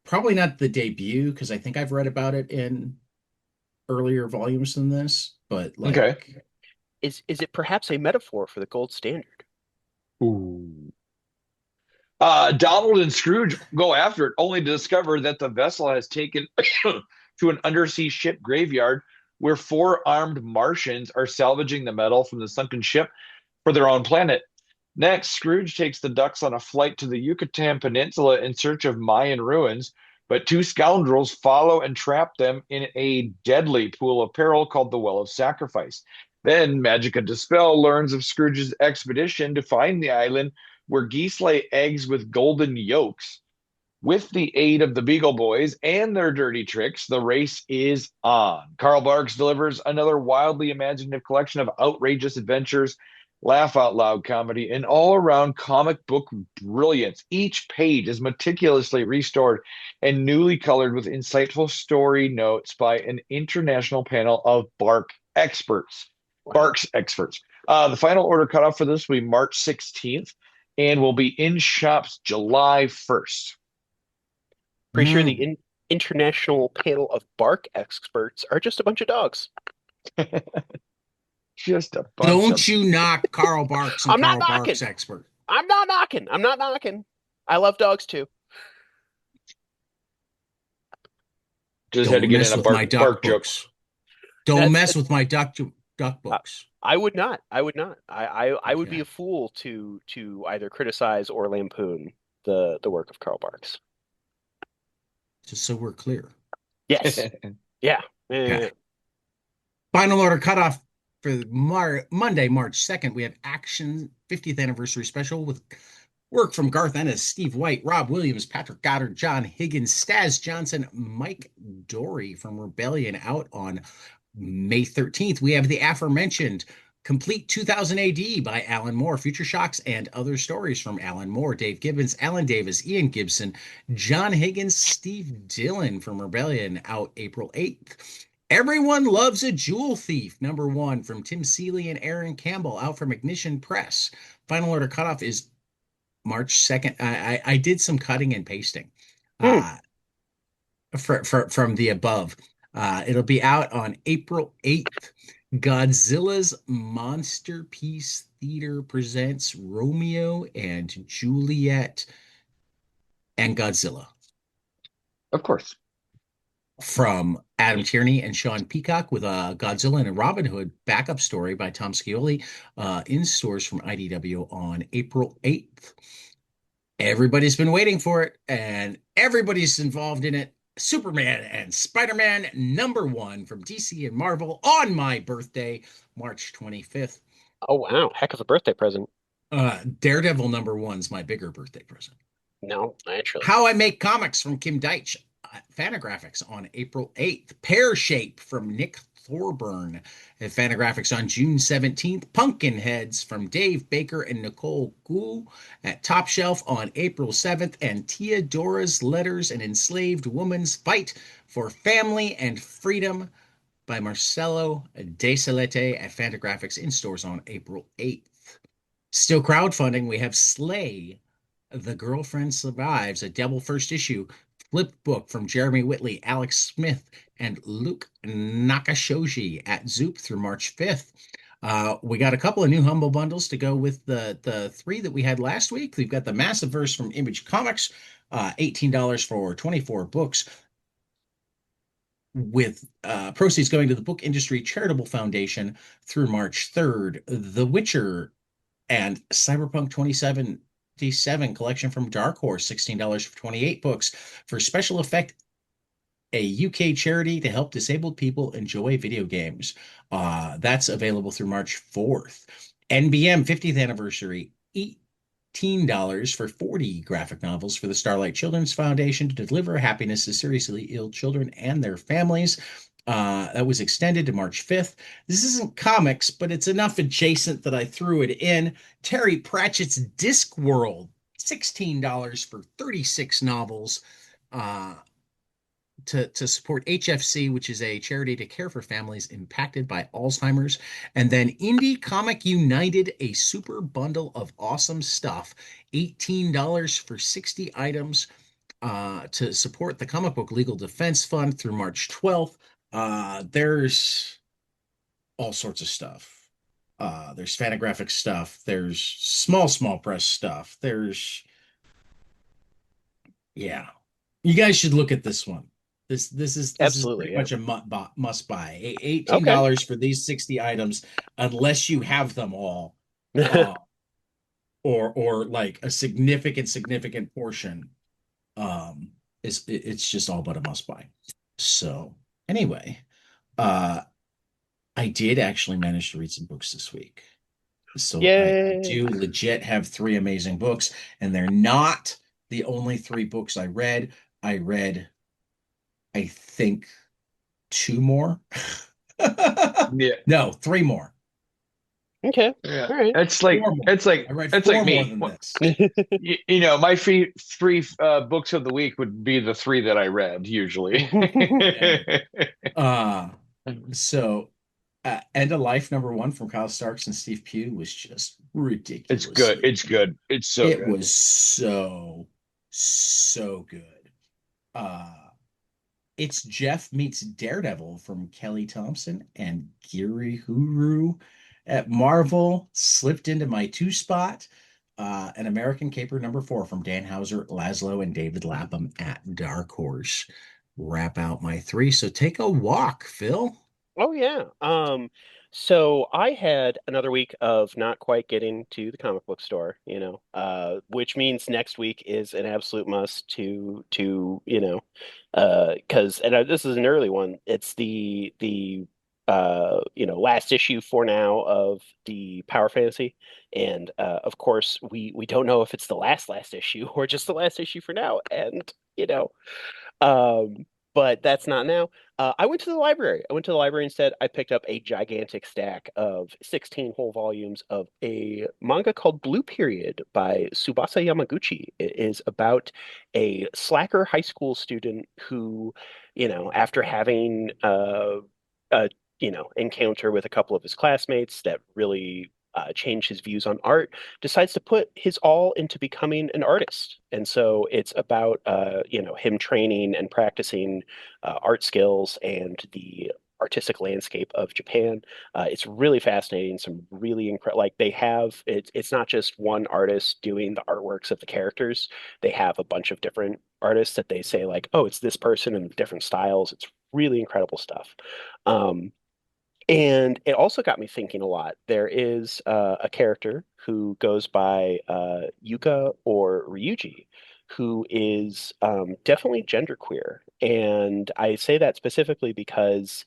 [SPEAKER 2] probably not the debut, because I think I've read about it in earlier volumes than this, but like
[SPEAKER 1] Okay.
[SPEAKER 3] Is it perhaps a metaphor for the gold standard?
[SPEAKER 1] Ooh. Donald and Scrooge go after it, only to discover that the vessel has taken to an undersea ship graveyard where 4 armed Martians are salvaging the metal from the sunken ship for their own planet. Next, Scrooge takes the ducks on a flight to the Yucatan Peninsula in search of Mayan ruins, but 2 scoundrels follow and trap them in a deadly pool of peril called the Well of Sacrifice. Then Magica Dispel learns of Scrooge's expedition to find the island where geese lay eggs with golden yolks. With the aid of the Beagle Boys and their dirty tricks, the race is on. Carl Barks delivers another wildly imaginative collection of outrageous adventures laugh out loud comedy, and all around comic book brilliance. Each page is meticulously restored and newly colored with insightful story notes by an international panel of
[SPEAKER 3] Wow.
[SPEAKER 1] Barks experts. The final order cutoff for this will be March 16th and will be in shops July 1st.
[SPEAKER 3] Pretty sure the
[SPEAKER 2] Mm.
[SPEAKER 3] international panel of bark experts are just a bunch of dogs.
[SPEAKER 1] Just a bunch of
[SPEAKER 2] Don't you knock Carl Barks and
[SPEAKER 3] I'm not
[SPEAKER 2] Carl
[SPEAKER 3] knocking.
[SPEAKER 2] Barks expert.
[SPEAKER 3] I'm not knocking. I'm not knocking. I love dogs too.
[SPEAKER 1] just had to
[SPEAKER 2] Don't
[SPEAKER 1] get in
[SPEAKER 2] mess
[SPEAKER 1] a
[SPEAKER 2] with my duck
[SPEAKER 1] bark joke.
[SPEAKER 2] books. Don't
[SPEAKER 3] That's
[SPEAKER 2] mess with my duck
[SPEAKER 3] uh,
[SPEAKER 2] books.
[SPEAKER 3] I would not. I would not. I would be
[SPEAKER 2] Okay.
[SPEAKER 3] a fool to either criticize or lampoon the work of Karl Barks.
[SPEAKER 2] Just so we're clear.
[SPEAKER 3] Yes. Yeah.
[SPEAKER 2] Okay.
[SPEAKER 3] Yeah.
[SPEAKER 2] Final order cutoff for Monday, March 2nd. We have Action 50th Anniversary Special with work from Garth Ennis, Steve White, Rob Williams, Patrick Goddard, John Higgins, Staz Johnson, Mike Dory from Rebellion out on May 13th. We have the aforementioned Complete 2000 AD by Alan Moore, Future Shocks, and other stories from Alan Moore, Dave Gibbons, Alan Davis, Ian Gibson, John Higgins, Steve Dillon from Rebellion out April 8th. Everyone Loves a Jewel Thief, #1 from Tim Seeley and Aaron Campbell out from Ignition Press. Final order cutoff is March 2nd. I did some cutting and pasting
[SPEAKER 3] Hmm.
[SPEAKER 2] uh, from the above. It'll be out on April 8th. Godzilla's Monsterpiece Theater presents Romeo and Juliet and Godzilla
[SPEAKER 1] Of course.
[SPEAKER 2] from Adam Tierney and Sean Peacock with a Godzilla and a Robin Hood backup story by Tom Scioli in stores from IDW on April 8th. Everybody's been waiting for it, and everybody's involved in it. Superman and Spider-Man #1 from DC and Marvel on my birthday, March 25th.
[SPEAKER 3] Oh wow. Heck of a birthday present.
[SPEAKER 2] Daredevil #1's my bigger birthday present.
[SPEAKER 3] No, naturally.
[SPEAKER 2] How I Make Comics from Kim Deitch, Fantagraphics on April 8th. Pear Shape from Nick Thorburn at Fantagraphics on June 17th. Pumpkinheads from Dave Baker and Nicole Gould at Top Shelf on April 7th. And Theodora's Letters, An Enslaved Woman's Fight for Family and Freedom by Marcelo De Salete at Fantagraphics in stores on April 8th. Still crowdfunding, we have Slay, The Girlfriend Survives, a double first issue flip book from Jeremy Whitley, Alex Smith, and Luke Nakashoji at Zoop through March 5th. We got a couple of new Humble Bundles to go with the three that we had last week. We've got the Massive Verse from Image Comics, $18 for 24 books, with proceeds going to the Book Industry Charitable Foundation through March 3rd. The Witcher and Cyberpunk 2077 collection from Dark Horse, $16 for 28 books for Special Effect, a UK charity to help disabled people enjoy video games. That's available through March 4th. NBM 50th anniversary, $18 for 40 graphic novels for the Starlight Children's Foundation to deliver happiness to seriously ill children and their families. That was extended to March 5th. This isn't comics, but it's enough adjacent that I threw it in. Terry Pratchett's Discworld, $16 for 36 novels to support HFC, which is a charity to care for families impacted by Alzheimer's. And then Indie Comic United, a super bundle of awesome stuff, $18 for 60 items to support the Comic Book Legal Defense Fund through March 12th. There's all sorts of stuff. There's Fantagraphic stuff. There's small press stuff. Yeah. You guys should look at this one. This is
[SPEAKER 3] Absolutely,
[SPEAKER 2] pretty
[SPEAKER 3] yeah.
[SPEAKER 2] much a must buy.
[SPEAKER 3] Okay.
[SPEAKER 2] $18 for these 60 items, unless you have them all, uh, or like a significant portion. It's just all but a must buy. So anyway, uh, I did actually manage to read some books this week. So I
[SPEAKER 3] Yay.
[SPEAKER 2] do legit have three amazing books, and they're not the only three books I read. I read, I think, two more.
[SPEAKER 1] Yeah.
[SPEAKER 2] No, three more.
[SPEAKER 3] Okay.
[SPEAKER 1] Yeah,
[SPEAKER 3] All right.
[SPEAKER 1] it's like
[SPEAKER 2] Four more.
[SPEAKER 1] it's like
[SPEAKER 2] I read
[SPEAKER 1] it's like
[SPEAKER 2] four more
[SPEAKER 1] me.
[SPEAKER 2] than this.
[SPEAKER 1] My three books of the week would be the three that I read usually.
[SPEAKER 2] Yeah. Uh, so End of Life #1 from Kyle Starks and Steve Pugh was just
[SPEAKER 1] It's good.
[SPEAKER 2] ridiculously
[SPEAKER 1] It's good. It's so
[SPEAKER 2] it
[SPEAKER 1] good.
[SPEAKER 2] was so good. Uh it's Jeff meets Daredevil from Kelly Thompson and Giri Huru at Marvel. Slipped into my two spot. An American Caper #4 from Dan Hauser, Laszlo, and David Lapham at Dark Horse. Wrap out my three. So take a walk, Phil.
[SPEAKER 3] Oh yeah. So I had another week of not quite getting to the comic book store, which means next week is an absolute must because this is an early one. It's the last issue for now of the Power Fantasy, and of course we don't know if it's the last issue or just the last issue for now, and um, but that's not now. I went to the library. I went to the library instead. I picked up a gigantic stack of 16 whole volumes of a manga called Blue Period by Tsubasa Yamaguchi. It is about a slacker high school student who, after having a encounter with a couple of his classmates that really changed his views on art, decides to put his all into becoming an artist. And so it's about him training and practicing art skills and the artistic landscape of Japan. It's really fascinating. Some really incredible, like they have it's not just one artist doing the artworks of the characters. They have a bunch of different artists that they say like, oh, it's this person in different styles. It's really incredible stuff. Um, and it also got me thinking a lot. There is a character who goes by Yuka or Ryuji, who is definitely genderqueer. And I say that specifically because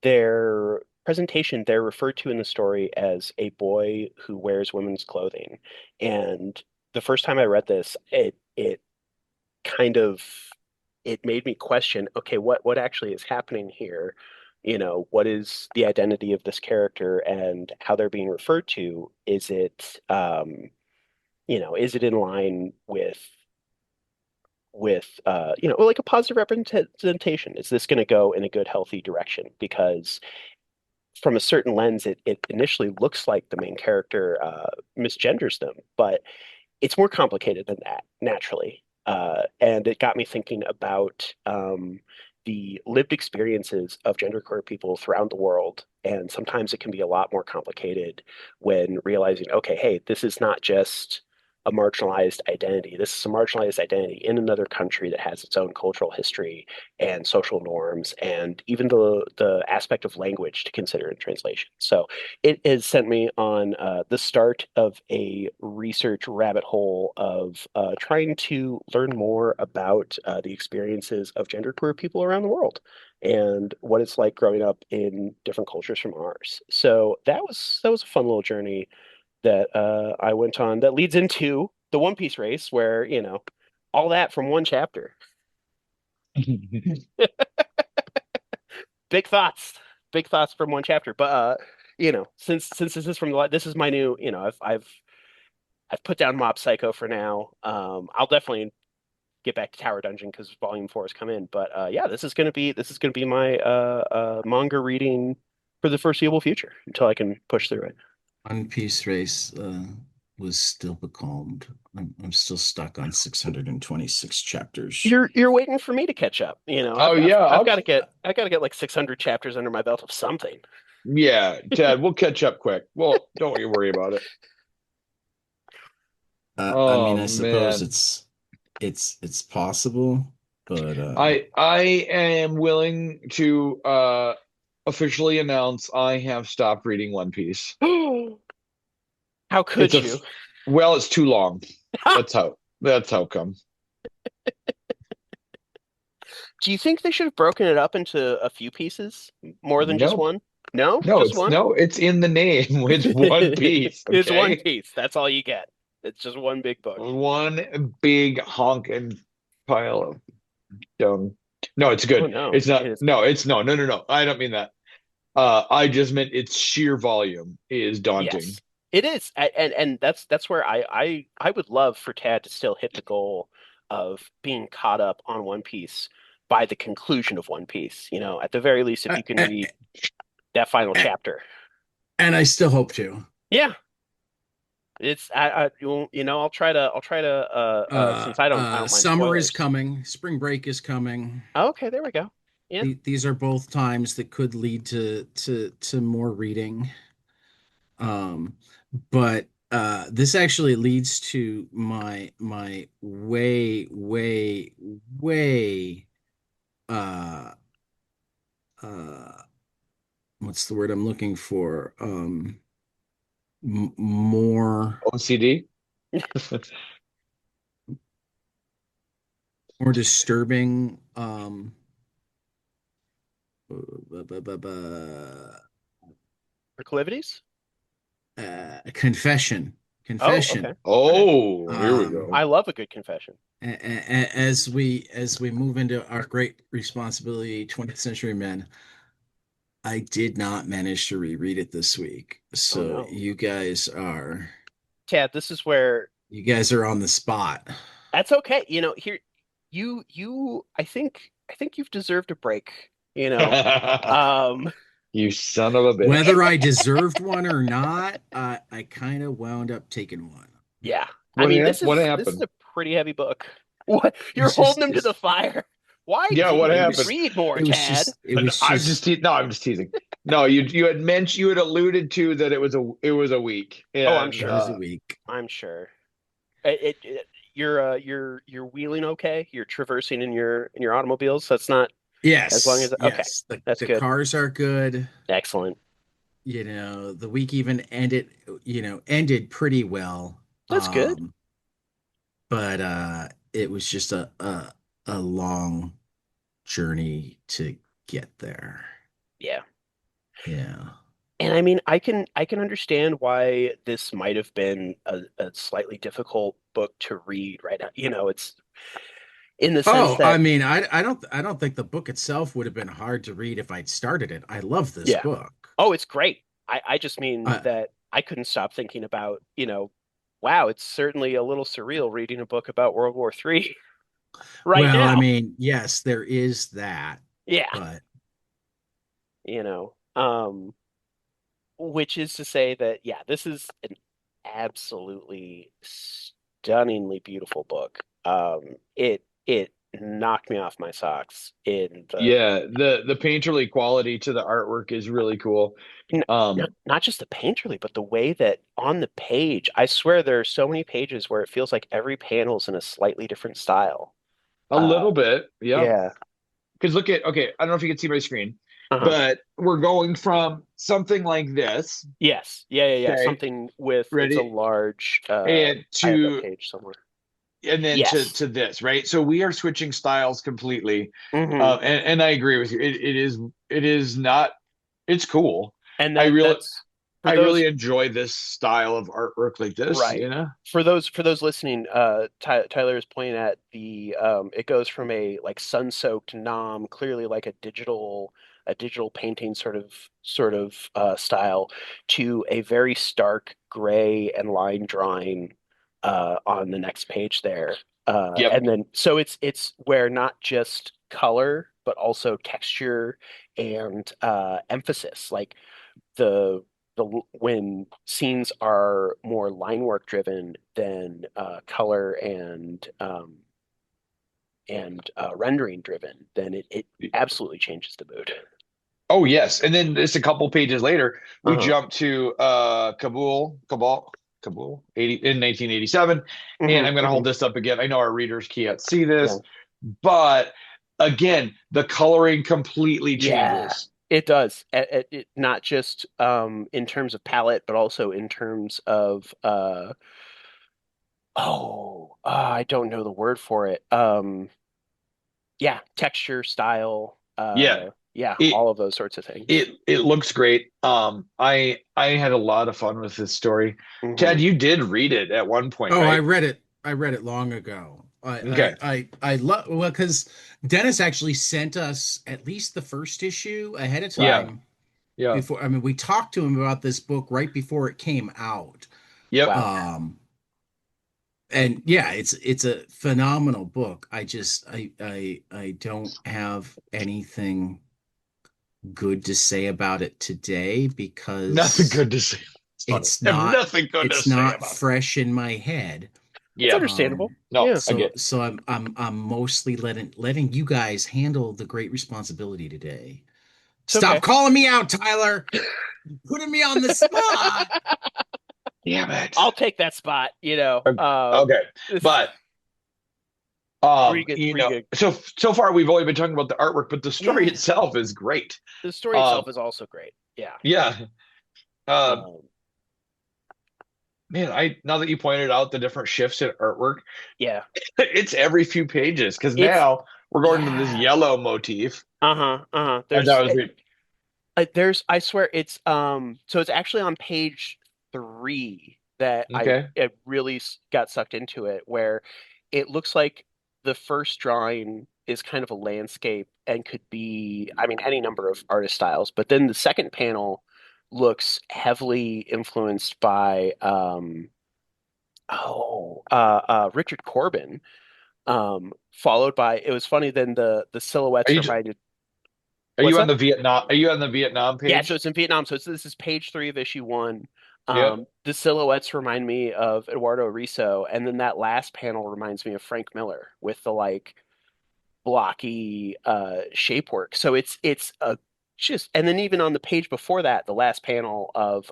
[SPEAKER 3] their presentation, they're referred to in the story as a boy who wears women's clothing. And the first time I read this, it kind of it made me question, okay, what actually is happening here? What is the identity of this character and how they're being referred to? Is it in line with like a positive representation? Is this going to go in a good, healthy direction? Because from a certain lens, it initially looks like the main character misgenders them, but it's more complicated than that, naturally. And it got me thinking about the lived experiences of genderqueer people throughout the world. And sometimes it can be a lot more complicated when realizing, okay, hey, this is not just a marginalized identity. This is a marginalized identity in another country that has its own cultural history and social norms, and even the aspect of language to consider in translation. So it has sent me on the start of a research rabbit hole of trying to learn more about the experiences of genderqueer people around the world and what it's like growing up in different cultures from ours. So that was a fun little journey that I went on that leads into the One Piece race, where all that from one chapter. Big thoughts, big thoughts from one chapter. But since this is this is my new, I've put down Mob Psycho for now. I'll definitely get back to Tower Dungeon because Volume 4 has come in. But yeah, this is gonna be my manga reading for the foreseeable future until I can push through it.
[SPEAKER 2] One Piece Race was still becalmed. I'm still stuck on 626 chapters.
[SPEAKER 3] You're waiting for me to catch up.
[SPEAKER 1] Oh yeah,
[SPEAKER 3] I gotta get like 600 chapters under my belt of something.
[SPEAKER 1] yeah, Ted. We'll catch up quick. Well, don't you worry about it.
[SPEAKER 2] I mean,
[SPEAKER 1] Oh
[SPEAKER 2] I suppose
[SPEAKER 1] man,
[SPEAKER 2] it's possible, but
[SPEAKER 1] I am willing to officially announce I have stopped reading One Piece.
[SPEAKER 3] How
[SPEAKER 1] It's
[SPEAKER 3] could
[SPEAKER 1] a
[SPEAKER 3] you?
[SPEAKER 1] well, it's too long. That's how come.
[SPEAKER 3] Do you think they should have broken it up into a few pieces, more than just
[SPEAKER 1] No,
[SPEAKER 3] one? No,
[SPEAKER 1] no,
[SPEAKER 3] just
[SPEAKER 1] it's
[SPEAKER 3] one.
[SPEAKER 1] no, it's in the name. It's One Piece.
[SPEAKER 3] It's One
[SPEAKER 1] Okay,
[SPEAKER 3] Piece. That's all you get. It's just one big book.
[SPEAKER 1] one big honking pile of dung. No, it's
[SPEAKER 3] Oh
[SPEAKER 1] good.
[SPEAKER 3] no,
[SPEAKER 1] It's not.
[SPEAKER 3] it is
[SPEAKER 1] No,
[SPEAKER 3] good.
[SPEAKER 1] it's no, no, no, no. I don't mean that. I just meant its sheer volume is daunting.
[SPEAKER 3] Yes, it is, and that's where I would love for Tad to still hit the goal of being caught up on One Piece by the conclusion of One Piece. You know, at the very least, if
[SPEAKER 2] A-
[SPEAKER 3] you can
[SPEAKER 2] a-
[SPEAKER 3] read that final
[SPEAKER 2] a-
[SPEAKER 3] chapter.
[SPEAKER 2] and I still hope to.
[SPEAKER 3] Yeah, it's you know, I'll try to since I don't mind
[SPEAKER 2] Summer is
[SPEAKER 3] spoilers.
[SPEAKER 2] coming, spring break is coming.
[SPEAKER 3] Okay, there we go. Yeah.
[SPEAKER 2] These are both times that could lead to more reading. Um, but this actually leads to my way uh uh what's the word I'm looking for? M more
[SPEAKER 1] OCD.
[SPEAKER 2] more disturbing
[SPEAKER 3] Proclivities?
[SPEAKER 2] confession.
[SPEAKER 3] Oh, okay.
[SPEAKER 2] Confession.
[SPEAKER 3] Okay.
[SPEAKER 1] Oh, here we
[SPEAKER 2] Um,
[SPEAKER 1] go.
[SPEAKER 3] I love a good confession.
[SPEAKER 2] as we move into our great responsibility, 20th Century Men, I did not manage to reread it this week.
[SPEAKER 3] Oh
[SPEAKER 2] So
[SPEAKER 3] no. Tad, this is where
[SPEAKER 2] you guys are on the spot.
[SPEAKER 3] that's okay. You know, here I think you've deserved a break, you know. Um
[SPEAKER 1] You son of a bitch.
[SPEAKER 2] Whether I deserved one or not, I kind of wound up taking one.
[SPEAKER 3] yeah. I
[SPEAKER 1] What
[SPEAKER 3] mean,
[SPEAKER 1] happened?
[SPEAKER 3] this
[SPEAKER 1] What
[SPEAKER 3] is
[SPEAKER 1] happened?
[SPEAKER 3] a pretty heavy book. What? You're
[SPEAKER 2] It's
[SPEAKER 3] holding
[SPEAKER 2] just
[SPEAKER 3] him to the fire. Why
[SPEAKER 1] Yeah, what
[SPEAKER 3] didn't you
[SPEAKER 1] happened?
[SPEAKER 3] read more, Tad?
[SPEAKER 1] I'm just no, I'm just teasing. No, you had mentioned you had alluded to that it was a week,
[SPEAKER 3] Oh, I'm
[SPEAKER 1] and
[SPEAKER 2] it was
[SPEAKER 3] sure.
[SPEAKER 2] a week.
[SPEAKER 3] I'm sure. You're wheeling okay? You're traversing in your automobiles. That's not as long
[SPEAKER 2] Yes,
[SPEAKER 3] as okay.
[SPEAKER 2] yes. The
[SPEAKER 3] That's
[SPEAKER 2] the
[SPEAKER 3] good.
[SPEAKER 2] cars are good.
[SPEAKER 3] Excellent.
[SPEAKER 2] The week even ended pretty well.
[SPEAKER 3] That's good.
[SPEAKER 2] But it was just a long journey to get there.
[SPEAKER 3] Yeah.
[SPEAKER 2] Yeah.
[SPEAKER 3] And I mean, I can understand why this might have been a slightly difficult book to read right now. You know, it's in the sense
[SPEAKER 2] Oh, I
[SPEAKER 3] that
[SPEAKER 2] mean, I don't think the book itself would have been hard to read if I'd started it. I love this
[SPEAKER 3] yeah.
[SPEAKER 2] book.
[SPEAKER 3] Oh, it's great. I just mean
[SPEAKER 2] Uh,
[SPEAKER 3] that I couldn't stop thinking about, wow, it's certainly a little surreal reading a book about World War III right
[SPEAKER 2] well, I
[SPEAKER 3] now.
[SPEAKER 2] mean, yes, there is that,
[SPEAKER 3] Yeah.
[SPEAKER 2] but
[SPEAKER 3] You know, which is to say that, yeah, this is an absolutely stunningly beautiful book. It knocked me off my socks in the
[SPEAKER 1] yeah, the painterly quality to the artwork is really cool.
[SPEAKER 3] n-
[SPEAKER 1] Um,
[SPEAKER 3] not just the painterly, but the way that on the page, I swear there are so many pages where it feels like every panel's in a slightly different style.
[SPEAKER 1] a
[SPEAKER 3] Uh,
[SPEAKER 1] little bit, yeah.
[SPEAKER 3] yeah.
[SPEAKER 1] Because look at okay, I don't know if you can see my screen,
[SPEAKER 3] Uh-huh.
[SPEAKER 1] but we're going from something like this,
[SPEAKER 3] Yes. Yeah, yeah, yeah.
[SPEAKER 1] okay,
[SPEAKER 3] Something with it's a
[SPEAKER 1] ready,
[SPEAKER 3] large
[SPEAKER 1] and
[SPEAKER 3] I have that
[SPEAKER 1] to
[SPEAKER 3] page somewhere.
[SPEAKER 1] and then
[SPEAKER 3] Yes.
[SPEAKER 1] to this, right? So we are switching styles completely.
[SPEAKER 3] Hmm.
[SPEAKER 1] And I agree with you. It is not it's cool.
[SPEAKER 3] And
[SPEAKER 1] I really
[SPEAKER 3] that's for
[SPEAKER 1] I
[SPEAKER 3] those
[SPEAKER 1] really enjoy this style of artwork like this,
[SPEAKER 3] right.
[SPEAKER 1] you know?
[SPEAKER 3] For those listening, Tyler is pointing at the it goes from a like sun-soaked nom, clearly like a digital painting sort of style to a very stark gray and line drawing on the next page there.
[SPEAKER 1] Yep.
[SPEAKER 3] And then so it's where not just color but also texture and emphasis. Like the when scenes are more line work driven than color and rendering driven, then it absolutely changes the mood.
[SPEAKER 1] Oh yes. And then just a couple pages later, we
[SPEAKER 3] Uh-huh.
[SPEAKER 1] jump to Kabul 80 in 1987. And
[SPEAKER 3] Hmm.
[SPEAKER 1] I'm gonna hold
[SPEAKER 3] Hmm.
[SPEAKER 1] this up again. I know our readers can't see
[SPEAKER 3] Yeah.
[SPEAKER 1] this, but again, the coloring completely
[SPEAKER 3] Yeah.
[SPEAKER 1] changes.
[SPEAKER 3] It does. Not just in terms of palette, but also in terms of I don't know the word for it. Yeah, texture, style,
[SPEAKER 1] Yeah.
[SPEAKER 3] yeah,
[SPEAKER 1] It
[SPEAKER 3] all of those sorts of things.
[SPEAKER 1] it looks great. I had a lot of fun with this story.
[SPEAKER 3] Hmm.
[SPEAKER 1] Ted, you did read it at one point,
[SPEAKER 2] oh, I
[SPEAKER 1] right?
[SPEAKER 2] read it. I read it long ago.
[SPEAKER 1] Okay.
[SPEAKER 2] I love well because Dennis actually sent us at least the first issue ahead of
[SPEAKER 1] Yeah.
[SPEAKER 3] Right.
[SPEAKER 2] time.
[SPEAKER 1] Yeah.
[SPEAKER 2] before. I mean, we talked to him about this book right before it came out.
[SPEAKER 1] Yep.
[SPEAKER 3] Wow.
[SPEAKER 2] Um, and yeah, it's a phenomenal book. I don't have anything good to say about it today
[SPEAKER 1] Nothing
[SPEAKER 2] because
[SPEAKER 1] good to say. It's funny.
[SPEAKER 2] it's
[SPEAKER 1] I have
[SPEAKER 2] not
[SPEAKER 1] nothing good to
[SPEAKER 2] it's
[SPEAKER 1] say
[SPEAKER 2] not
[SPEAKER 1] about it.
[SPEAKER 2] fresh in my head.
[SPEAKER 3] It's
[SPEAKER 1] Yeah.
[SPEAKER 3] understandable.
[SPEAKER 1] No,
[SPEAKER 3] Yeah.
[SPEAKER 1] I
[SPEAKER 2] So
[SPEAKER 1] get it.
[SPEAKER 2] so I'm mostly letting you guys handle the great responsibility today.
[SPEAKER 3] It's
[SPEAKER 2] Stop
[SPEAKER 3] okay.
[SPEAKER 2] calling me out, Tyler. You're putting me on the spot.
[SPEAKER 1] Damn it.
[SPEAKER 3] I'll take that spot,
[SPEAKER 1] Okay.
[SPEAKER 3] this
[SPEAKER 1] But
[SPEAKER 3] pretty good, pretty good.
[SPEAKER 1] so far we've only been talking about the artwork, but the story
[SPEAKER 3] Yeah.
[SPEAKER 1] itself is great.
[SPEAKER 3] The story
[SPEAKER 1] Um,
[SPEAKER 3] itself is also great. Yeah.
[SPEAKER 1] yeah. Uh,
[SPEAKER 3] Um,
[SPEAKER 1] man, I now that you pointed out the different shifts in artwork,
[SPEAKER 3] yeah.
[SPEAKER 1] it's every few pages because
[SPEAKER 3] It's
[SPEAKER 1] now we're going to this
[SPEAKER 3] yeah.
[SPEAKER 1] yellow motif.
[SPEAKER 3] Uh-huh. Uh-huh.
[SPEAKER 1] And that was great.
[SPEAKER 3] I swear it's so it's actually on page 3 that I
[SPEAKER 1] Okay.
[SPEAKER 3] it really got sucked into it, where it looks like the first drawing is kind of a landscape and could be, I mean, any number of artist styles, but then the second panel looks heavily influenced by Richard Corbin, followed by, it was funny, then the
[SPEAKER 1] Are
[SPEAKER 3] silhouettes
[SPEAKER 1] you
[SPEAKER 3] reminded.
[SPEAKER 1] are
[SPEAKER 3] What's
[SPEAKER 1] you on
[SPEAKER 3] that?
[SPEAKER 1] the Vietnam? Are you on the Vietnam
[SPEAKER 3] Yeah, so
[SPEAKER 1] page?
[SPEAKER 3] it's in Vietnam. So this is page 3 of issue 1.
[SPEAKER 1] Yep.
[SPEAKER 3] The silhouettes remind me of Eduardo Riso, and then that last panel reminds me of Frank Miller with the like blocky shape work. So it's a just, and then even on the page before that, the last panel of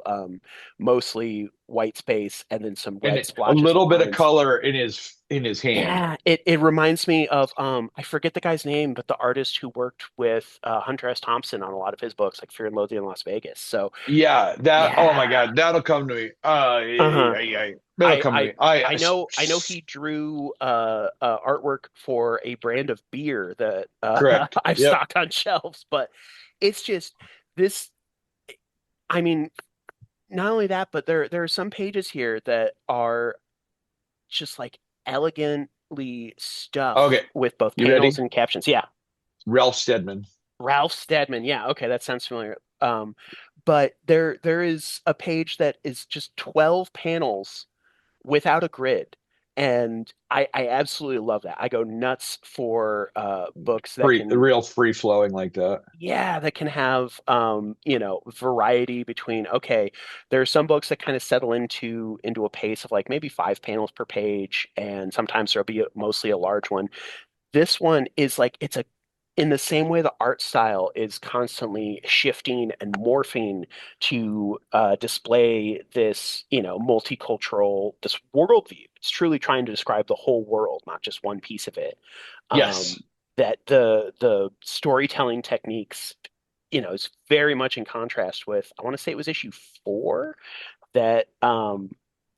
[SPEAKER 3] mostly white space and then some
[SPEAKER 1] And
[SPEAKER 3] red
[SPEAKER 1] a
[SPEAKER 3] splotches of
[SPEAKER 1] little bit of
[SPEAKER 3] lines.
[SPEAKER 1] color in his hand.
[SPEAKER 3] Yeah, it reminds me of I forget the guy's name, but the artist who worked with Hunter S. Thompson on a lot of his books, like Fear and Loathing in Las Vegas. So
[SPEAKER 1] Yeah, that. Oh my
[SPEAKER 3] yeah,
[SPEAKER 1] God, that'll come to me.
[SPEAKER 3] uh-huh.
[SPEAKER 1] That'll come to me.
[SPEAKER 3] I know he drew artwork for a brand of beer that
[SPEAKER 1] Correct.
[SPEAKER 3] I've
[SPEAKER 1] Yep.
[SPEAKER 3] stocked on shelves, but it's just this. I mean, not only that, but there are some pages here that are just like elegantly stuffed
[SPEAKER 1] Okay,
[SPEAKER 3] with both
[SPEAKER 1] you
[SPEAKER 3] panels
[SPEAKER 1] ready?
[SPEAKER 3] and captions. Yeah.
[SPEAKER 1] Ralph Steadman.
[SPEAKER 3] Ralph Steadman. Yeah, okay, that sounds familiar. But there is a page that is just 12 panels without a grid. And I absolutely love that. I go nuts for books that
[SPEAKER 1] Free,
[SPEAKER 3] can,
[SPEAKER 1] real free flowing like that.
[SPEAKER 3] yeah, that can have variety between, okay, there are some books that kind of settle into a pace of like maybe 5 panels per page, and sometimes there'll be mostly a large one. This one is like it's a in the same way the art style is constantly shifting and morphing to display this, multicultural, this worldview. It's truly trying to describe the whole world, not just one piece of it.
[SPEAKER 1] Yes.
[SPEAKER 3] Um, that the storytelling techniques, is very much in contrast with, I want to say it was issue 4 that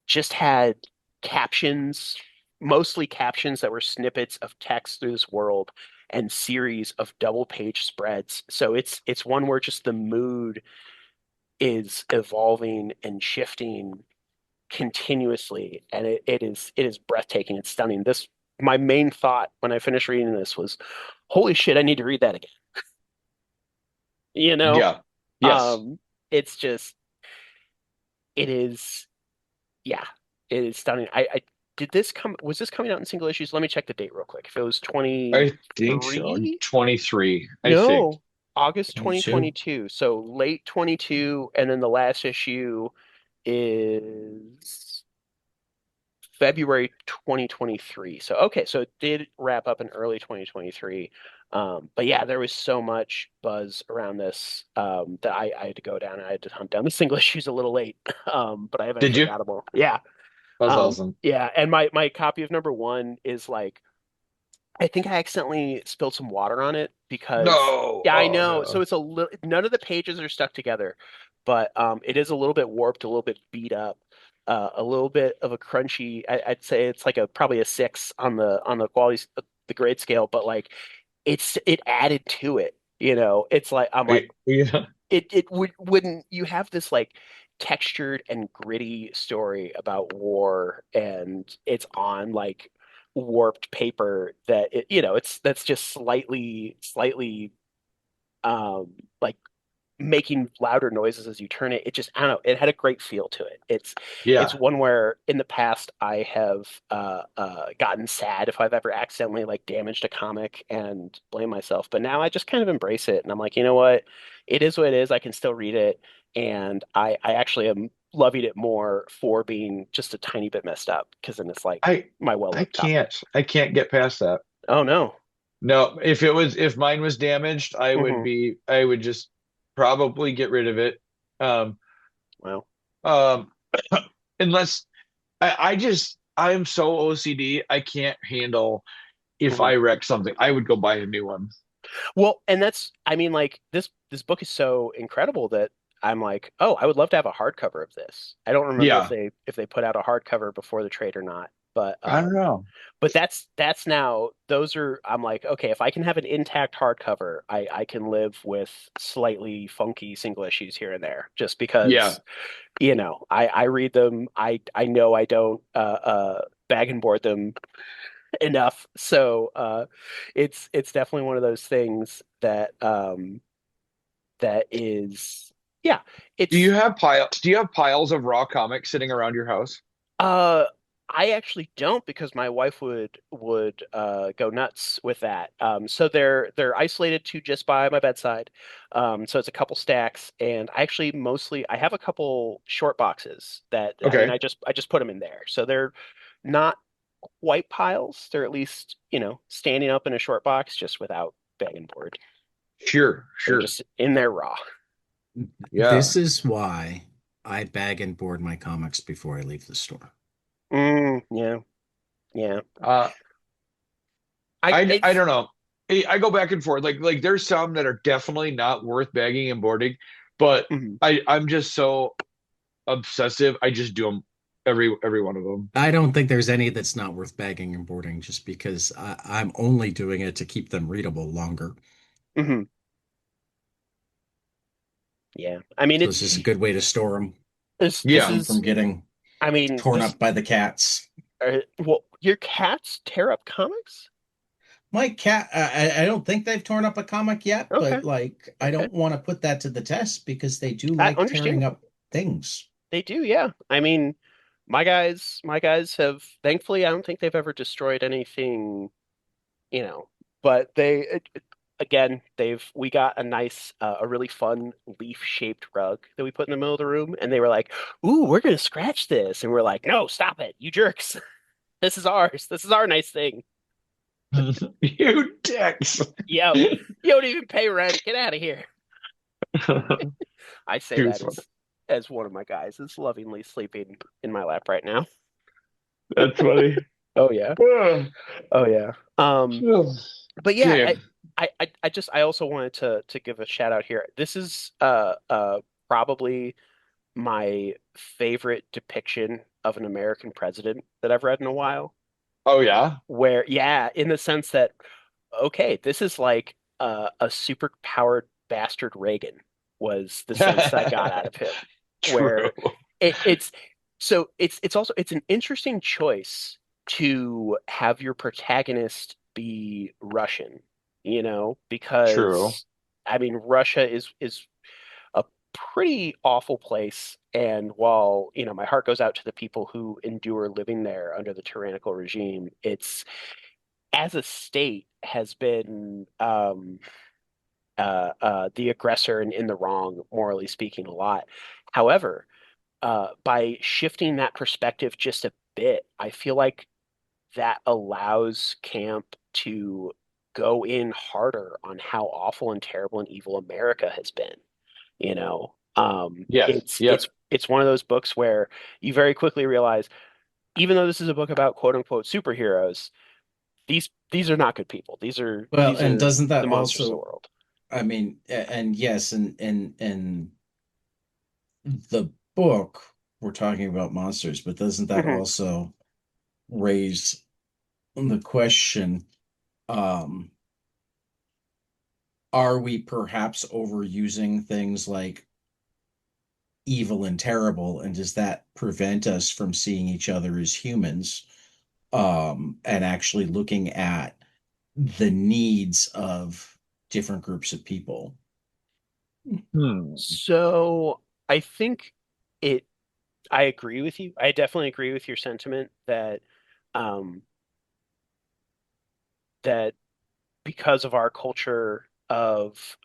[SPEAKER 3] just had captions, mostly captions that were snippets of text through this world and series of double page spreads. So it's one where just the mood is evolving and shifting continuously, and it is breathtaking. It's stunning. This My main thought when I finished reading this was, holy shit, I need to read that again. You know?
[SPEAKER 1] Yeah. Yes.
[SPEAKER 3] Um, it's just it is Yeah, it is stunning. I did this come was this coming out in single issues? Let me check the date real quick. If it was
[SPEAKER 1] I think so.
[SPEAKER 3] 23?
[SPEAKER 1] 23, I think.
[SPEAKER 3] No, August
[SPEAKER 2] 22.
[SPEAKER 3] 2022. So late 22, and then the last issue is February 2023. So okay, so it did wrap up in early 2023. But yeah, there was so much buzz around this that I had to go down and I had to hunt down the single issues a little late. But I
[SPEAKER 1] Did
[SPEAKER 3] eventually
[SPEAKER 1] you?
[SPEAKER 3] got them all. Yeah.
[SPEAKER 1] That's awesome.
[SPEAKER 3] Yeah, and my copy of number 1 is like, I think I accidentally spilled some water on it because,
[SPEAKER 1] No.
[SPEAKER 3] yeah, I
[SPEAKER 1] Oh
[SPEAKER 3] know. So
[SPEAKER 1] no.
[SPEAKER 3] it's a little, none of the pages are stuck together, but it is a little bit warped, a little bit beat up, a little bit of a crunchy. I'd say it's like a probably a 6 on the quality the grade scale, but like it added to it. It's like I'm like,
[SPEAKER 1] Yeah.
[SPEAKER 3] it wouldn't you have this like textured and gritty story about war, and it's on like warped paper that it's that's just slightly like making louder noises as you turn it. It just, I don't know, it had a great feel to it. It's
[SPEAKER 1] Yeah.
[SPEAKER 3] one where in the past I have gotten sad if I've ever accidentally like damaged a comic and blame myself, but now I just kind of embrace it and I'm like, you know what? It is what it is. I can still read it, and I actually am loving it more for being just a tiny bit messed up because then it's like
[SPEAKER 1] I
[SPEAKER 3] my
[SPEAKER 1] I
[SPEAKER 3] well-loved comic.
[SPEAKER 1] can't I can't get past that.
[SPEAKER 3] Oh no.
[SPEAKER 1] No, if mine was damaged,
[SPEAKER 3] Hmm.
[SPEAKER 1] I would just probably get rid of it. Um
[SPEAKER 3] Well.
[SPEAKER 1] um unless I am so OCD, I can't handle if
[SPEAKER 3] Mhm.
[SPEAKER 1] I wreck something. I would go buy a new one.
[SPEAKER 3] Well, and that's, I mean, like this book is so incredible that I'm like, oh, I would love to have a hardcover of this. I don't remember
[SPEAKER 1] Yeah.
[SPEAKER 3] if they put out a hardcover before the trade or not,
[SPEAKER 1] I don't know.
[SPEAKER 3] but that's now those are I'm like, okay, if I can have an intact hardcover, I can live with slightly funky single issues here and there, just
[SPEAKER 1] Yeah.
[SPEAKER 3] because I read them. I know I don't bag and board them enough. So it's definitely one of those things that that is yeah, it's
[SPEAKER 1] Do you have piles of raw comics sitting around your house?
[SPEAKER 3] uh I actually don't because my wife would go nuts with that. So they're isolated to just by my bedside. So it's a couple stacks, and I actually mostly I have a couple short boxes that and
[SPEAKER 1] Okay.
[SPEAKER 3] I just put them in there. So they're not quite piles. They're at least, standing up in a short box just without bag and board.
[SPEAKER 1] Sure,
[SPEAKER 3] They're
[SPEAKER 1] sure.
[SPEAKER 3] just in there raw.
[SPEAKER 1] Yeah.
[SPEAKER 2] This is why I bag and board my comics before I leave the store.
[SPEAKER 3] Yeah, yeah.
[SPEAKER 1] Uh
[SPEAKER 3] I
[SPEAKER 1] I
[SPEAKER 3] it's
[SPEAKER 1] don't know. I go back and forth. Like there's some that are definitely not worth bagging and boarding, but
[SPEAKER 3] mhm.
[SPEAKER 1] I'm just so obsessive. I just do them every one of them.
[SPEAKER 2] I don't think there's any that's not worth bagging and boarding just because I'm only doing it to keep them readable longer.
[SPEAKER 3] Mhm. Yeah. I mean,
[SPEAKER 2] So it's just a good way to store them,
[SPEAKER 3] this
[SPEAKER 2] keep
[SPEAKER 1] Yeah.
[SPEAKER 2] them
[SPEAKER 3] is
[SPEAKER 2] from getting
[SPEAKER 3] I mean,
[SPEAKER 2] torn
[SPEAKER 3] this
[SPEAKER 2] up by the cats.
[SPEAKER 3] well, your cats tear up comics?
[SPEAKER 2] My cat, I don't think they've torn up a comic yet,
[SPEAKER 3] Okay.
[SPEAKER 2] but like, I
[SPEAKER 3] Okay.
[SPEAKER 2] don't want to put that to the test because they do
[SPEAKER 3] I
[SPEAKER 2] like tearing
[SPEAKER 3] understand.
[SPEAKER 2] up things.
[SPEAKER 3] They do, yeah. I mean, my guys have thankfully I don't think they've ever destroyed anything, but again, we got a nice a really fun leaf-shaped rug that we put in the middle of the room, and they were like, "Ooh, we're gonna scratch this." And we're like, "No, stop it, you jerks. This is ours. This is our nice thing."
[SPEAKER 1] You dicks.
[SPEAKER 3] Yep. You don't even pay rent. Get out of here. I say
[SPEAKER 1] Too
[SPEAKER 3] that
[SPEAKER 1] funny.
[SPEAKER 3] as one of my guys is lovingly sleeping in my lap right now.
[SPEAKER 1] That's funny.
[SPEAKER 3] Oh yeah. Oh yeah. But yeah,
[SPEAKER 1] Okay.
[SPEAKER 3] I also wanted to give a shout out here. This is probably my favorite depiction of an American president that I've read in a while.
[SPEAKER 1] Oh yeah.
[SPEAKER 3] Where, yeah, in the sense that, okay, this is like a super powered bastard Reagan was the sense I got out of him.
[SPEAKER 1] True.
[SPEAKER 3] Where it's so it's also it's an interesting choice to have your protagonist be Russian,
[SPEAKER 1] True.
[SPEAKER 3] because I mean Russia is a pretty awful place, and while, my heart goes out to the people who endure living there under the tyrannical regime, it's as a state has been the aggressor and in the wrong, morally speaking, a lot. However, by shifting that perspective just a bit, I feel like that allows Camp to go in harder on how awful and terrible and evil America has been. You know,
[SPEAKER 1] Yes. Yep.
[SPEAKER 3] it's one of those books where you very quickly realize, even though this is a book about quote unquote superheroes, these are not good people. These are
[SPEAKER 2] Well,
[SPEAKER 3] these
[SPEAKER 2] and
[SPEAKER 3] are
[SPEAKER 2] doesn't that
[SPEAKER 3] the monsters of the
[SPEAKER 2] also,
[SPEAKER 3] world.
[SPEAKER 2] I mean, and yes, and the book we're talking about monsters, but doesn't that
[SPEAKER 3] Hmm.
[SPEAKER 2] also raise the question, um, are we perhaps overusing things like evil and terrible, and does that prevent us from seeing each other as humans, and actually looking at the needs of different groups of people?
[SPEAKER 1] Hmm.
[SPEAKER 3] So I think it, I agree with you. I definitely agree with your sentiment that, um, that because of our culture of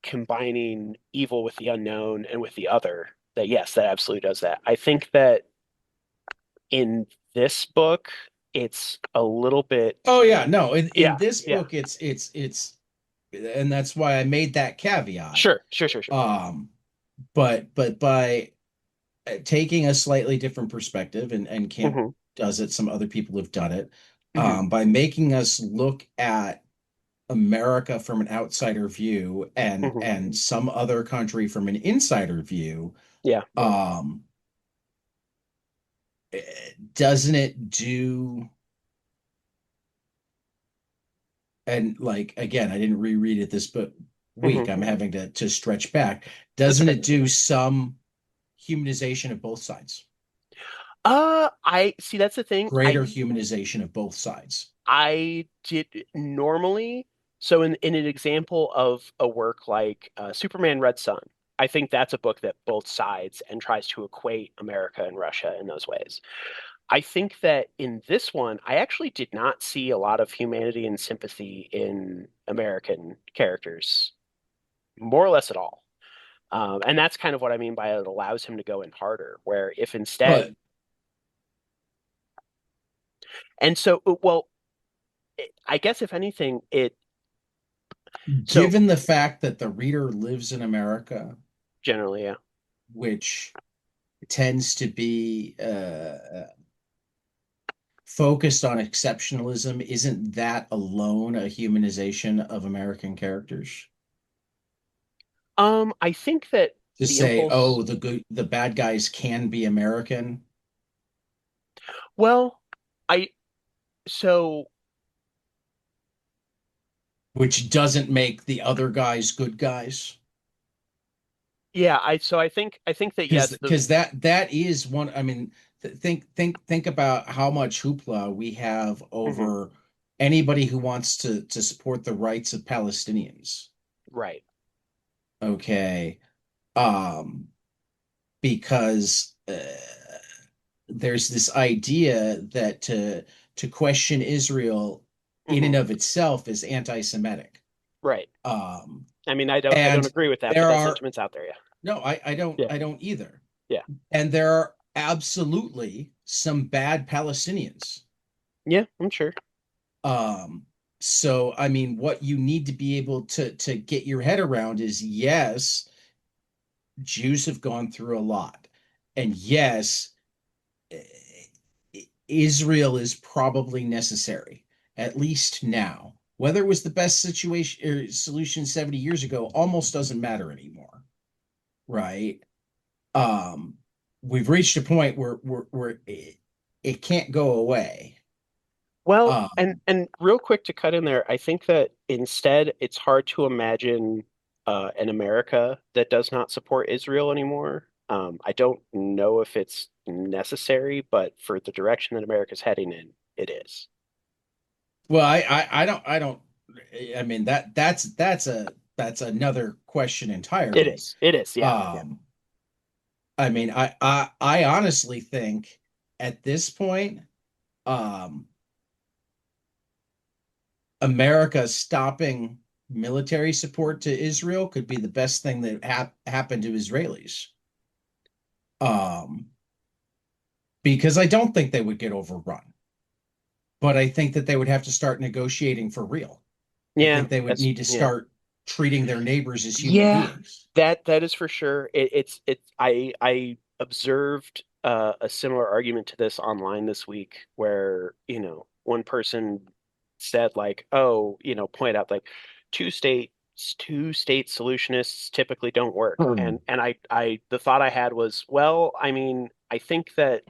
[SPEAKER 3] combining evil with the unknown and with the other, that yes, that absolutely does that. I think that in this book, it's a little bit,
[SPEAKER 2] Oh yeah, no. In
[SPEAKER 3] yeah,
[SPEAKER 2] this
[SPEAKER 3] yeah,
[SPEAKER 2] book, and that's why I made that caveat.
[SPEAKER 3] sure, sure, sure, sure.
[SPEAKER 2] Um, but by taking a slightly different perspective, and Camp
[SPEAKER 3] Hmm.
[SPEAKER 2] does it, some other people have done it,
[SPEAKER 3] Hmm.
[SPEAKER 2] by making us look at America from an outsider view
[SPEAKER 3] Hmm.
[SPEAKER 2] and some other country from an insider view,
[SPEAKER 3] Yeah.
[SPEAKER 2] um, doesn't it do, and like again, I didn't reread it this but week.
[SPEAKER 3] Hmm.
[SPEAKER 2] I'm having to stretch back.
[SPEAKER 3] That's
[SPEAKER 2] Doesn't
[SPEAKER 3] okay.
[SPEAKER 2] it do some humanization of both sides?
[SPEAKER 3] I see that's the thing.
[SPEAKER 2] Greater humanization of both sides.
[SPEAKER 3] I did normally, so in an example of a work like Superman Red Sun, I think that's a book that both sides and tries to equate America and Russia in those ways. I think that in this one, I actually did not see a lot of humanity and sympathy in American characters, more or less at all. And that's kind of what I mean by it allows him to go in harder, where if instead,
[SPEAKER 2] But
[SPEAKER 3] and so, well, I guess if anything, so
[SPEAKER 2] given the fact that the reader lives in America,
[SPEAKER 3] generally, yeah.
[SPEAKER 2] which tends to be focused on exceptionalism, isn't that alone a humanization of American characters?
[SPEAKER 3] I think that
[SPEAKER 2] To
[SPEAKER 3] the
[SPEAKER 2] say,
[SPEAKER 3] impulse,
[SPEAKER 2] oh, the bad guys can be American,
[SPEAKER 3] well, I, so
[SPEAKER 2] which doesn't make the other guys good guys.
[SPEAKER 3] yeah, I think that
[SPEAKER 2] Because
[SPEAKER 3] yes, the,
[SPEAKER 2] that is one. I mean, think about how much hoopla we have
[SPEAKER 3] mhm,
[SPEAKER 2] over anybody who wants to support the rights of Palestinians.
[SPEAKER 3] right.
[SPEAKER 2] Okay, um, because there's this idea that to question Israel in
[SPEAKER 3] Hmm.
[SPEAKER 2] and of itself is anti-Semitic.
[SPEAKER 3] Right.
[SPEAKER 2] Um,
[SPEAKER 3] I mean, I don't
[SPEAKER 2] and
[SPEAKER 3] agree with that, but
[SPEAKER 2] there
[SPEAKER 3] that
[SPEAKER 2] are
[SPEAKER 3] sentiment's out there, yeah.
[SPEAKER 2] no,
[SPEAKER 3] Yeah.
[SPEAKER 2] I don't either.
[SPEAKER 3] Yeah.
[SPEAKER 2] And there are absolutely some bad Palestinians.
[SPEAKER 3] Yeah, I'm sure.
[SPEAKER 2] Um, so I mean, what you need to be able to get your head around is yes, Jews have gone through a lot, and yes, Israel is probably necessary, at least now. Whether it was the best situation or solution 70 years ago almost doesn't matter anymore, right? Um, we've reached a point where it can't go away.
[SPEAKER 3] Well, and
[SPEAKER 2] Um,
[SPEAKER 3] and real quick to cut in there, I think that instead it's hard to imagine an America that does not support Israel anymore. I don't know if it's necessary, but for the direction that America's heading in, it is.
[SPEAKER 2] well, I don't. I mean that's another question
[SPEAKER 3] It
[SPEAKER 2] entirely.
[SPEAKER 3] is. It is. Yeah. Yeah.
[SPEAKER 2] Um, I mean, I honestly think at this point, um, America stopping military support to Israel could be the best thing that happened to Israelis. Um, because I don't think they would get overrun, but I think that they would have to start negotiating for real. I
[SPEAKER 3] Yeah.
[SPEAKER 2] think they would
[SPEAKER 3] That's
[SPEAKER 2] need to
[SPEAKER 3] yeah.
[SPEAKER 2] start treating their neighbors as human
[SPEAKER 3] Yeah.
[SPEAKER 2] beings.
[SPEAKER 3] That is for sure. It's I observed a similar argument to this online this week where, one person said like, oh, point out like two state solutionists typically don't work.
[SPEAKER 1] Hmm.
[SPEAKER 3] And I the thought I had was, well, I mean, I think that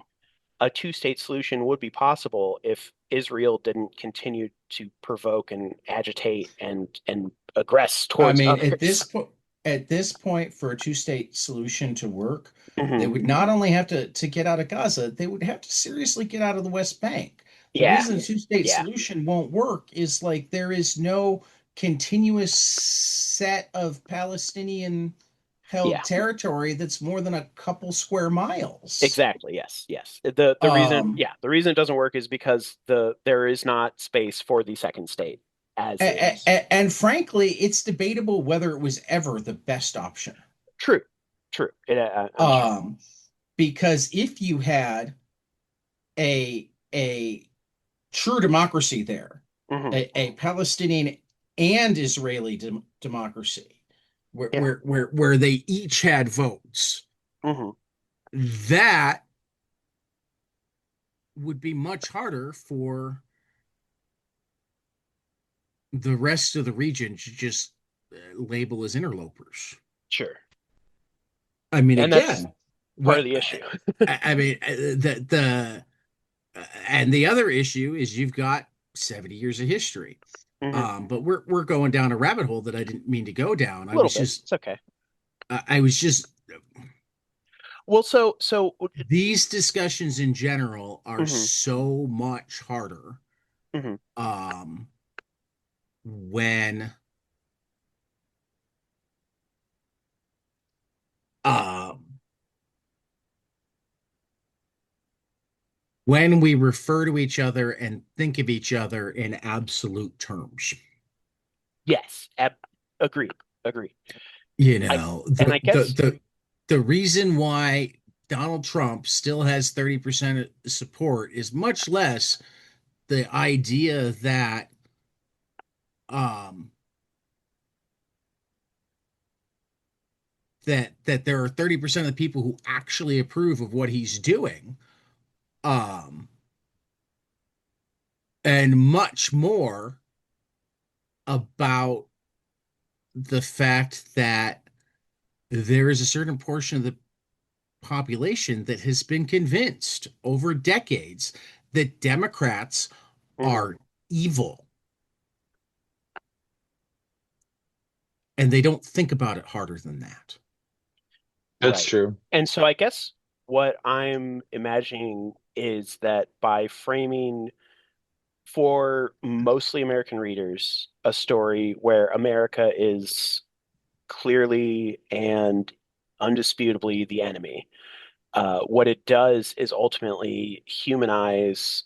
[SPEAKER 3] a two-state solution would be possible if Israel didn't continue to provoke and agitate and aggress
[SPEAKER 2] I
[SPEAKER 3] towards
[SPEAKER 2] mean,
[SPEAKER 3] others.
[SPEAKER 2] at this point, for a two-state solution to work, they
[SPEAKER 3] Hmm.
[SPEAKER 2] would not only have to get out of Gaza, they would have to seriously get out of the West Bank. The
[SPEAKER 3] Yeah,
[SPEAKER 2] reason a two-state
[SPEAKER 3] yeah,
[SPEAKER 2] solution won't work is like there is no continuous set of Palestinian held
[SPEAKER 3] Yeah,
[SPEAKER 2] territory that's more than a couple square miles.
[SPEAKER 3] exactly. Yes, yes.
[SPEAKER 2] Um,
[SPEAKER 3] The reason it doesn't work is because there is not space for the second state as is.
[SPEAKER 2] and frankly, it's debatable whether it was ever the best option.
[SPEAKER 3] True, true. I'm sure.
[SPEAKER 2] Um, because if you had a true democracy there,
[SPEAKER 3] Hmm.
[SPEAKER 2] a Palestinian and Israeli democracy,
[SPEAKER 3] Yeah.
[SPEAKER 2] where they each had votes,
[SPEAKER 3] Hmm.
[SPEAKER 2] that would be much harder for the rest of the region to just label as interlopers.
[SPEAKER 3] Sure.
[SPEAKER 2] I mean,
[SPEAKER 3] And that's
[SPEAKER 2] again,
[SPEAKER 3] part of
[SPEAKER 2] what
[SPEAKER 3] the issue.
[SPEAKER 2] I mean, and the other issue is you've got 70 years of history.
[SPEAKER 3] Hmm.
[SPEAKER 2] But we're going down a rabbit hole that I didn't mean to go down.
[SPEAKER 3] A little bit. It's okay.
[SPEAKER 2] I was just
[SPEAKER 3] Well, so.
[SPEAKER 2] these discussions in general are
[SPEAKER 3] Hmm.
[SPEAKER 2] so much harder
[SPEAKER 3] Hmm.
[SPEAKER 2] um when um when we refer to each other and think of each other in absolute terms.
[SPEAKER 3] Yes. Agreed. Agreed.
[SPEAKER 2] You
[SPEAKER 3] I
[SPEAKER 2] know,
[SPEAKER 3] and I guess.
[SPEAKER 2] the reason why Donald Trump still has 30% support is much less the idea um that there are 30% of the people who actually approve of what he's doing, um and much more about the fact that there is a certain portion of the population that has been convinced over decades that Democrats
[SPEAKER 3] Mhm.
[SPEAKER 2] are evil, and they don't think about it harder than that.
[SPEAKER 1] That's
[SPEAKER 3] Right.
[SPEAKER 1] true.
[SPEAKER 3] And so I guess what I'm imagining is that by framing for mostly American readers a story where America is clearly and undisputably the enemy, what it does is ultimately humanize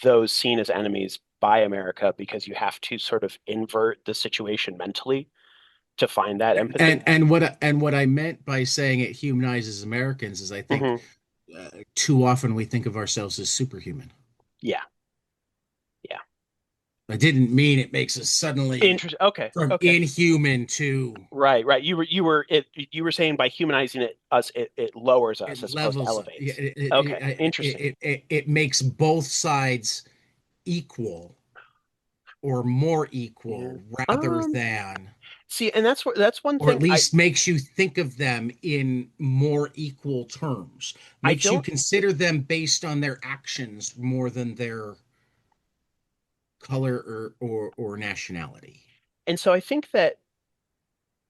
[SPEAKER 3] those seen as enemies by America because you have to sort of invert the situation mentally to find that
[SPEAKER 2] And
[SPEAKER 3] empathy.
[SPEAKER 2] what I meant by saying it humanizes Americans is I think
[SPEAKER 3] Hmm.
[SPEAKER 2] too often we think of ourselves as superhuman.
[SPEAKER 3] Yeah. Yeah.
[SPEAKER 2] I didn't mean it makes us suddenly
[SPEAKER 3] Interesting. Okay.
[SPEAKER 2] from
[SPEAKER 3] Okay.
[SPEAKER 2] inhuman to
[SPEAKER 3] Right. Right. You were saying by humanizing it lowers us
[SPEAKER 2] it
[SPEAKER 3] as opposed to
[SPEAKER 2] levels
[SPEAKER 3] elevates. Okay. Interesting.
[SPEAKER 2] it makes both sides equal or more
[SPEAKER 3] Yeah.
[SPEAKER 2] equal rather
[SPEAKER 3] Um.
[SPEAKER 2] than,
[SPEAKER 3] See, and that's one
[SPEAKER 2] or at
[SPEAKER 3] thing
[SPEAKER 2] least makes you think of them in more equal terms,
[SPEAKER 3] I
[SPEAKER 2] makes you
[SPEAKER 3] don't.
[SPEAKER 2] consider them based on their actions more than their color or nationality.
[SPEAKER 3] And so I think that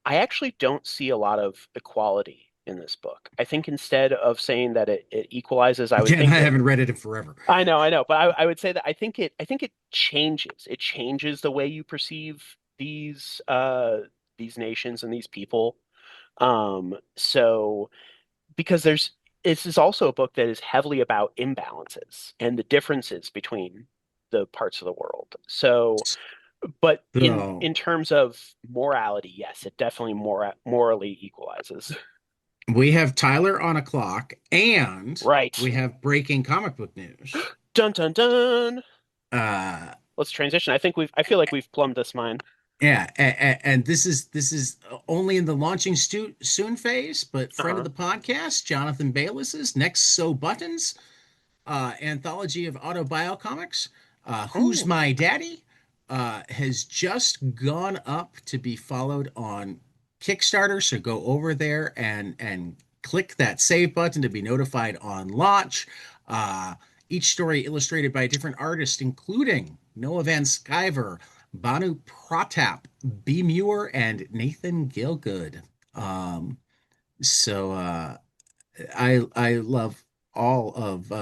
[SPEAKER 3] I actually don't see a lot of equality in this book. I think instead of saying that it equalizes, I would
[SPEAKER 2] Again, I
[SPEAKER 3] think that
[SPEAKER 2] haven't read it in forever.
[SPEAKER 3] I know, but I would say that I think it changes. It changes the way you perceive these nations and these people. So because this is also a book that is heavily about imbalances and the differences between the parts of the world. So, but
[SPEAKER 2] So
[SPEAKER 3] in terms of morality, yes, it definitely morally equalizes.
[SPEAKER 2] we have Tyler on a clock, and
[SPEAKER 3] Right.
[SPEAKER 2] we have breaking comic book news.
[SPEAKER 3] Dun dun dun.
[SPEAKER 2] Uh,
[SPEAKER 3] Let's transition. I feel like we've plumbed this mine.
[SPEAKER 2] yeah, and this is only in the launching soon phase, but friend of
[SPEAKER 3] Uh-huh.
[SPEAKER 2] the podcast, Jonathan Bayless's Next Sew Buttons, anthology of autobiocomics, Who's
[SPEAKER 3] Oh.
[SPEAKER 2] My Daddy, has just gone up to be followed on Kickstarter. So go over there and click that save button to be notified on launch. Uh, each story illustrated by a different artist, including Noah Van Sciver, Banu Pratap, B. Muir, and Nathan Gilgood. Um, so I love all of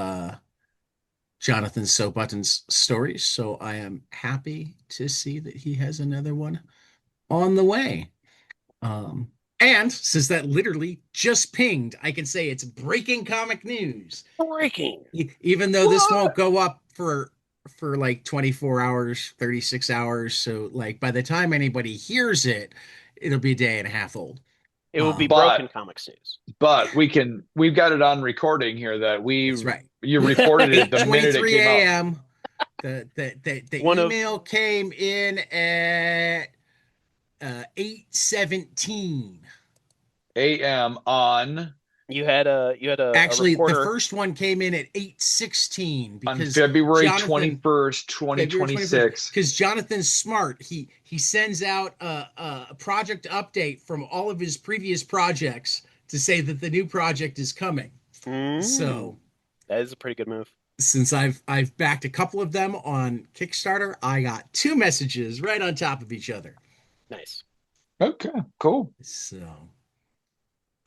[SPEAKER 2] Jonathan Sobutton's stories. So I am happy to see that he has another one on the way. Um, and since that literally just pinged, I can say it's breaking comic news.
[SPEAKER 3] Breaking.
[SPEAKER 2] Even though this won't
[SPEAKER 3] What?
[SPEAKER 2] go up for like 24 hours, 36 hours. So like by the time anybody hears it, it'll be a day and a half old.
[SPEAKER 3] It will be
[SPEAKER 1] But
[SPEAKER 3] broken comics news.
[SPEAKER 1] we've got it on recording here that
[SPEAKER 2] That's right.
[SPEAKER 1] you reported it the minute it
[SPEAKER 2] 8:23
[SPEAKER 1] came out.
[SPEAKER 2] a.m. The
[SPEAKER 3] One of
[SPEAKER 2] email came in at 8:17.
[SPEAKER 1] AM on
[SPEAKER 3] you had a
[SPEAKER 2] Actually, the
[SPEAKER 3] reporter.
[SPEAKER 2] first one came in at 8:16
[SPEAKER 1] on
[SPEAKER 2] because
[SPEAKER 1] February
[SPEAKER 2] Jonathan
[SPEAKER 1] 21st,
[SPEAKER 2] February 21st,
[SPEAKER 1] 2026.
[SPEAKER 2] because Jonathan's smart. He sends out a project update from all of his previous projects to say that the new project is coming. So
[SPEAKER 3] That is a pretty good move.
[SPEAKER 2] since I've backed a couple of them on Kickstarter, I got two messages right on top of each other.
[SPEAKER 3] Nice.
[SPEAKER 1] Okay, cool.
[SPEAKER 2] So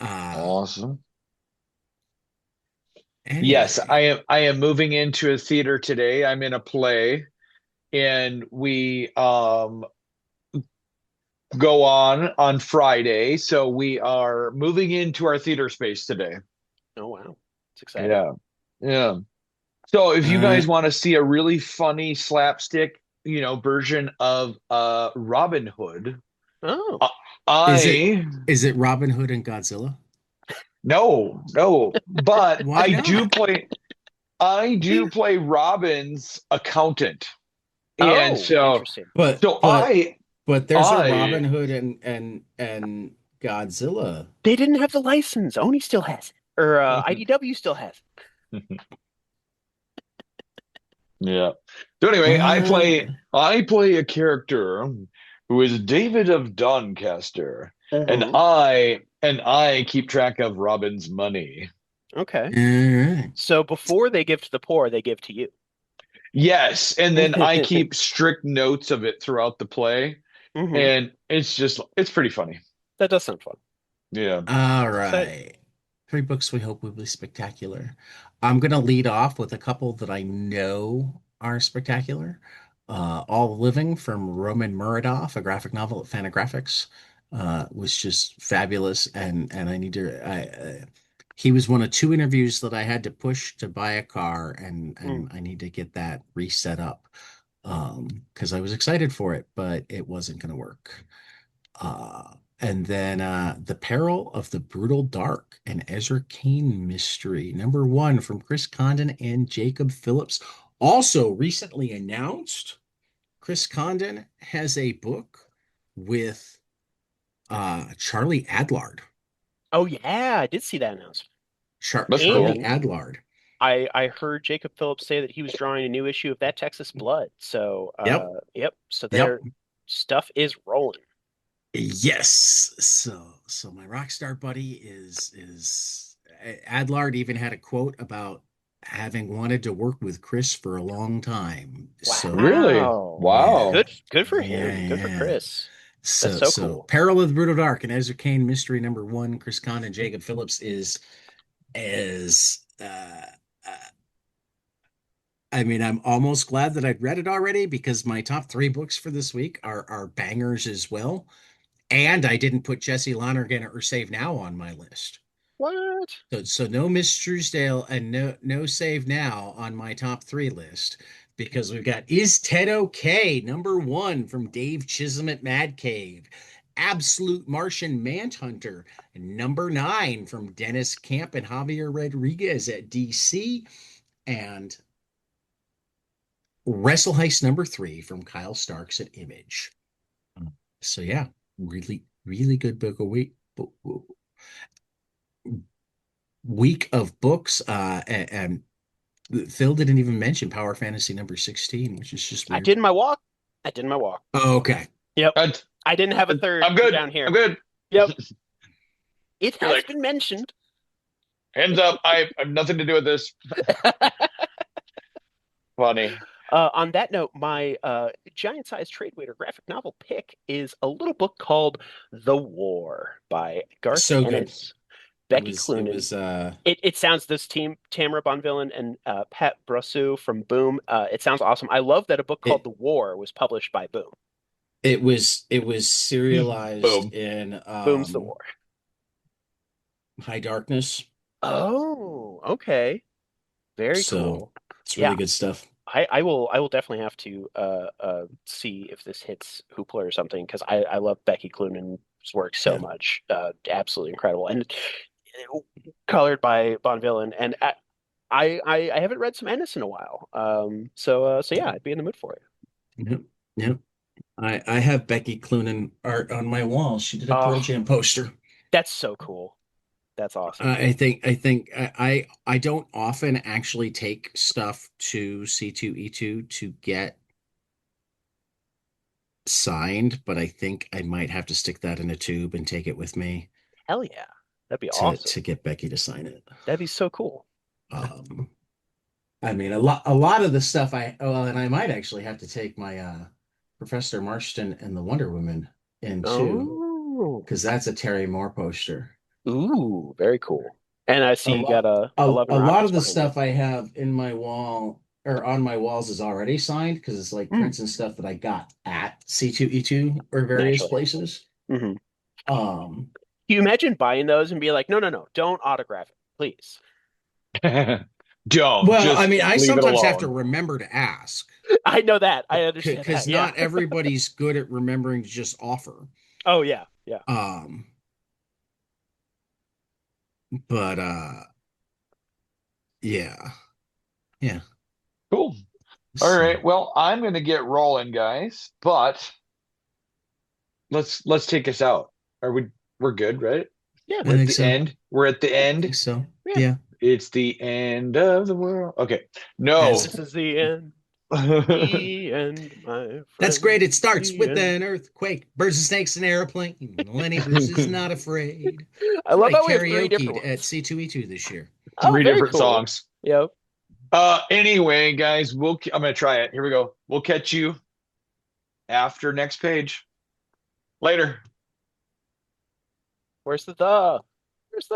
[SPEAKER 1] Awesome. Yes,
[SPEAKER 2] anyway,
[SPEAKER 1] I am moving into a theater today. I'm in a play and we go on Friday. So we are moving into our theater space today.
[SPEAKER 3] Oh wow, it's exciting.
[SPEAKER 1] Yeah. Yeah. So if you
[SPEAKER 2] uh,
[SPEAKER 1] guys want to see a really funny slapstick, version of Robin Hood,
[SPEAKER 3] Oh,
[SPEAKER 1] uh,
[SPEAKER 2] is it
[SPEAKER 1] I
[SPEAKER 2] is it Robin Hood and Godzilla?
[SPEAKER 1] no, but
[SPEAKER 2] Why not?
[SPEAKER 1] I do play Robin's accountant. And
[SPEAKER 3] oh,
[SPEAKER 1] so
[SPEAKER 3] interesting.
[SPEAKER 2] But
[SPEAKER 1] so
[SPEAKER 2] but
[SPEAKER 1] I
[SPEAKER 2] but there's a
[SPEAKER 1] I
[SPEAKER 2] Robin Hood and Godzilla.
[SPEAKER 3] They didn't have the license. Oni still has it, or IDW still has
[SPEAKER 1] yeah. So anyway,
[SPEAKER 2] What?
[SPEAKER 1] I play a character who is David of Doncaster,
[SPEAKER 3] it.
[SPEAKER 1] and I keep track of Robin's money.
[SPEAKER 3] Okay.
[SPEAKER 2] All right.
[SPEAKER 3] So before they give to the poor, they give to you.
[SPEAKER 1] Yes, and then I keep strict notes of it throughout the play,
[SPEAKER 3] Hmm.
[SPEAKER 1] and it's pretty funny.
[SPEAKER 3] That does sound fun.
[SPEAKER 1] Yeah.
[SPEAKER 2] All
[SPEAKER 3] It's exciting.
[SPEAKER 2] right. Three books we hope will be spectacular. I'm gonna lead off with a couple that I know are spectacular. All Living from Roman Muradov, a graphic novel at Fantagraphics, was just fabulous, and I need to. He was one of two interviews that I had to push to buy a car, and I need to get that reset up, because I was excited for it, but it wasn't gonna work. And then The Peril of the Brutal Dark, an Ezra Kane mystery, #1 from Chris Condon and Jacob Phillips. Also recently announced, Chris Condon has a book with Charlie Adlard.
[SPEAKER 3] Oh yeah, I did see that announcement.
[SPEAKER 1] That's
[SPEAKER 2] Charlie
[SPEAKER 3] And
[SPEAKER 1] cool.
[SPEAKER 2] Adlard.
[SPEAKER 3] I heard Jacob Phillips say that he was drawing a new issue of That Texas Blood. So
[SPEAKER 2] Yep.
[SPEAKER 3] yep. So
[SPEAKER 2] Yep.
[SPEAKER 3] their stuff is rolling.
[SPEAKER 2] Yes. So my rock star buddy is Adlard even had a quote about having wanted to work with Chris for a long time. So
[SPEAKER 1] Really?
[SPEAKER 3] Wow.
[SPEAKER 2] yeah,
[SPEAKER 1] Wow.
[SPEAKER 3] Good for
[SPEAKER 2] yeah,
[SPEAKER 3] him. Good for
[SPEAKER 2] yeah.
[SPEAKER 3] Chris. That's so
[SPEAKER 2] So
[SPEAKER 3] cool.
[SPEAKER 2] Peril of the Brutal Dark and Ezra Kane mystery #1, Chris Kahn and Jacob Phillips is I mean, I'm almost glad that I'd read it already because my top three books for this week are bangers as well. And I didn't put Jesse Lonergan or Save Now on my list.
[SPEAKER 3] What?
[SPEAKER 2] So no Miss Truesdale and no Save Now on my top three list because we've got Is Ted Okay? #1 from Dave Chisholm at Mad Cave. Absolute Martian Manhunter, #9 from Dennis Camp and Javier Rodriguez at DC. And Wrestle Heist #3 from Kyle Starks at Image. So yeah, really good book a week of books. And Phil didn't even mention Power Fantasy #16, which is just
[SPEAKER 3] I
[SPEAKER 2] weird.
[SPEAKER 3] did my walk. I did my walk.
[SPEAKER 2] Oh, okay.
[SPEAKER 3] Yep.
[SPEAKER 1] I,
[SPEAKER 3] I didn't have a third
[SPEAKER 1] I'm good.
[SPEAKER 3] down here.
[SPEAKER 1] I'm good.
[SPEAKER 3] Yep. It
[SPEAKER 1] You're
[SPEAKER 3] has
[SPEAKER 1] like,
[SPEAKER 3] been mentioned.
[SPEAKER 1] hands up. I have nothing to do with this. Funny.
[SPEAKER 3] On that note, my giant size trade waiter graphic novel pick is a little book called The War by Garth
[SPEAKER 2] So good.
[SPEAKER 3] Ennis. Becky
[SPEAKER 2] It
[SPEAKER 3] Cloonan.
[SPEAKER 2] was
[SPEAKER 3] It sounds this team, Tamara Bonvillain and Pat Brosseau from Boom. It sounds awesome. I love that a book called
[SPEAKER 2] it
[SPEAKER 3] The War was published by Boom.
[SPEAKER 2] it was serialized
[SPEAKER 1] Boom.
[SPEAKER 2] in
[SPEAKER 3] Boom's The War.
[SPEAKER 2] High Darkness.
[SPEAKER 3] Oh, okay. Very
[SPEAKER 2] So
[SPEAKER 3] cool.
[SPEAKER 2] it's
[SPEAKER 3] Yeah,
[SPEAKER 2] really good stuff.
[SPEAKER 3] I will definitely have to see if this hits Hoopla or something because I love Becky Cloonan's work so
[SPEAKER 2] Yeah.
[SPEAKER 3] much. Absolutely incredible and colored by Bonvillain. And I haven't read some Ennis in a while. So yeah, I'd be in the mood for it.
[SPEAKER 2] Yep. Yep. I have Becky Cloonan art on my wall. She did a Pearl
[SPEAKER 3] Oh,
[SPEAKER 2] Jam poster.
[SPEAKER 3] that's so cool. That's awesome.
[SPEAKER 2] I don't often actually take stuff to C2E2 to get signed, but I think I might have to stick that in a tube and take it with me
[SPEAKER 3] Hell yeah. That'd be
[SPEAKER 2] to
[SPEAKER 3] awesome.
[SPEAKER 2] get Becky to sign it.
[SPEAKER 3] That'd be so cool.
[SPEAKER 2] Um, I mean, a lot of the stuff and I might actually have to take my Professor Marston and the Wonder Woman in too,
[SPEAKER 3] Oh,
[SPEAKER 2] because that's a Terry Moore poster.
[SPEAKER 3] ooh, very cool. And I see
[SPEAKER 2] A
[SPEAKER 3] you got
[SPEAKER 2] lot
[SPEAKER 3] a 11
[SPEAKER 2] a lot
[SPEAKER 3] Rockets
[SPEAKER 2] of the
[SPEAKER 3] behind you.
[SPEAKER 2] stuff I have in my wall or on my walls is already signed because it's like
[SPEAKER 3] Mm,
[SPEAKER 2] prints and stuff that I got at C2E2 or various
[SPEAKER 3] naturally.
[SPEAKER 2] places.
[SPEAKER 3] Hmm.
[SPEAKER 2] Um,
[SPEAKER 3] Can you imagine buying those and be like, no, no, no, don't autograph it, please?
[SPEAKER 1] Don't
[SPEAKER 2] well, I
[SPEAKER 1] just
[SPEAKER 2] mean, I
[SPEAKER 1] leave it
[SPEAKER 2] sometimes have to
[SPEAKER 1] alone.
[SPEAKER 2] remember to ask
[SPEAKER 3] I know that. I understand
[SPEAKER 2] because
[SPEAKER 3] that. Yeah.
[SPEAKER 2] not everybody's good at remembering to just offer.
[SPEAKER 3] Oh, yeah. Yeah.
[SPEAKER 2] Um, but yeah, yeah.
[SPEAKER 1] Cool. All
[SPEAKER 2] So
[SPEAKER 1] right. Well, I'm going to get rolling, guys, but let's take us out. We're good, right?
[SPEAKER 3] Yeah.
[SPEAKER 2] I
[SPEAKER 1] We're at
[SPEAKER 2] think
[SPEAKER 1] the
[SPEAKER 2] so.
[SPEAKER 1] end. We're at the
[SPEAKER 3] Yeah.
[SPEAKER 2] I
[SPEAKER 1] end.
[SPEAKER 2] think so.
[SPEAKER 3] Yeah.
[SPEAKER 2] Yeah.
[SPEAKER 1] It's the end of the world. Okay. No.
[SPEAKER 2] As
[SPEAKER 3] This is the end. The end, my
[SPEAKER 2] That's great.
[SPEAKER 3] friend.
[SPEAKER 2] It starts
[SPEAKER 3] The
[SPEAKER 2] with
[SPEAKER 3] end.
[SPEAKER 2] an earthquake, birds and snakes, and airplane. Lenny Bruce is not afraid.
[SPEAKER 3] I
[SPEAKER 2] So
[SPEAKER 3] love
[SPEAKER 2] I
[SPEAKER 3] how we have three different
[SPEAKER 2] karaokeed at
[SPEAKER 3] ones.
[SPEAKER 2] C2E2 this year.
[SPEAKER 3] Oh,
[SPEAKER 1] Three
[SPEAKER 3] very
[SPEAKER 1] different
[SPEAKER 3] cool.
[SPEAKER 1] songs.
[SPEAKER 3] Yep.
[SPEAKER 1] Anyway, guys, I'm going to try it. Here we go. We'll catch you after next page. Later.
[SPEAKER 3] Where's the? Where's the?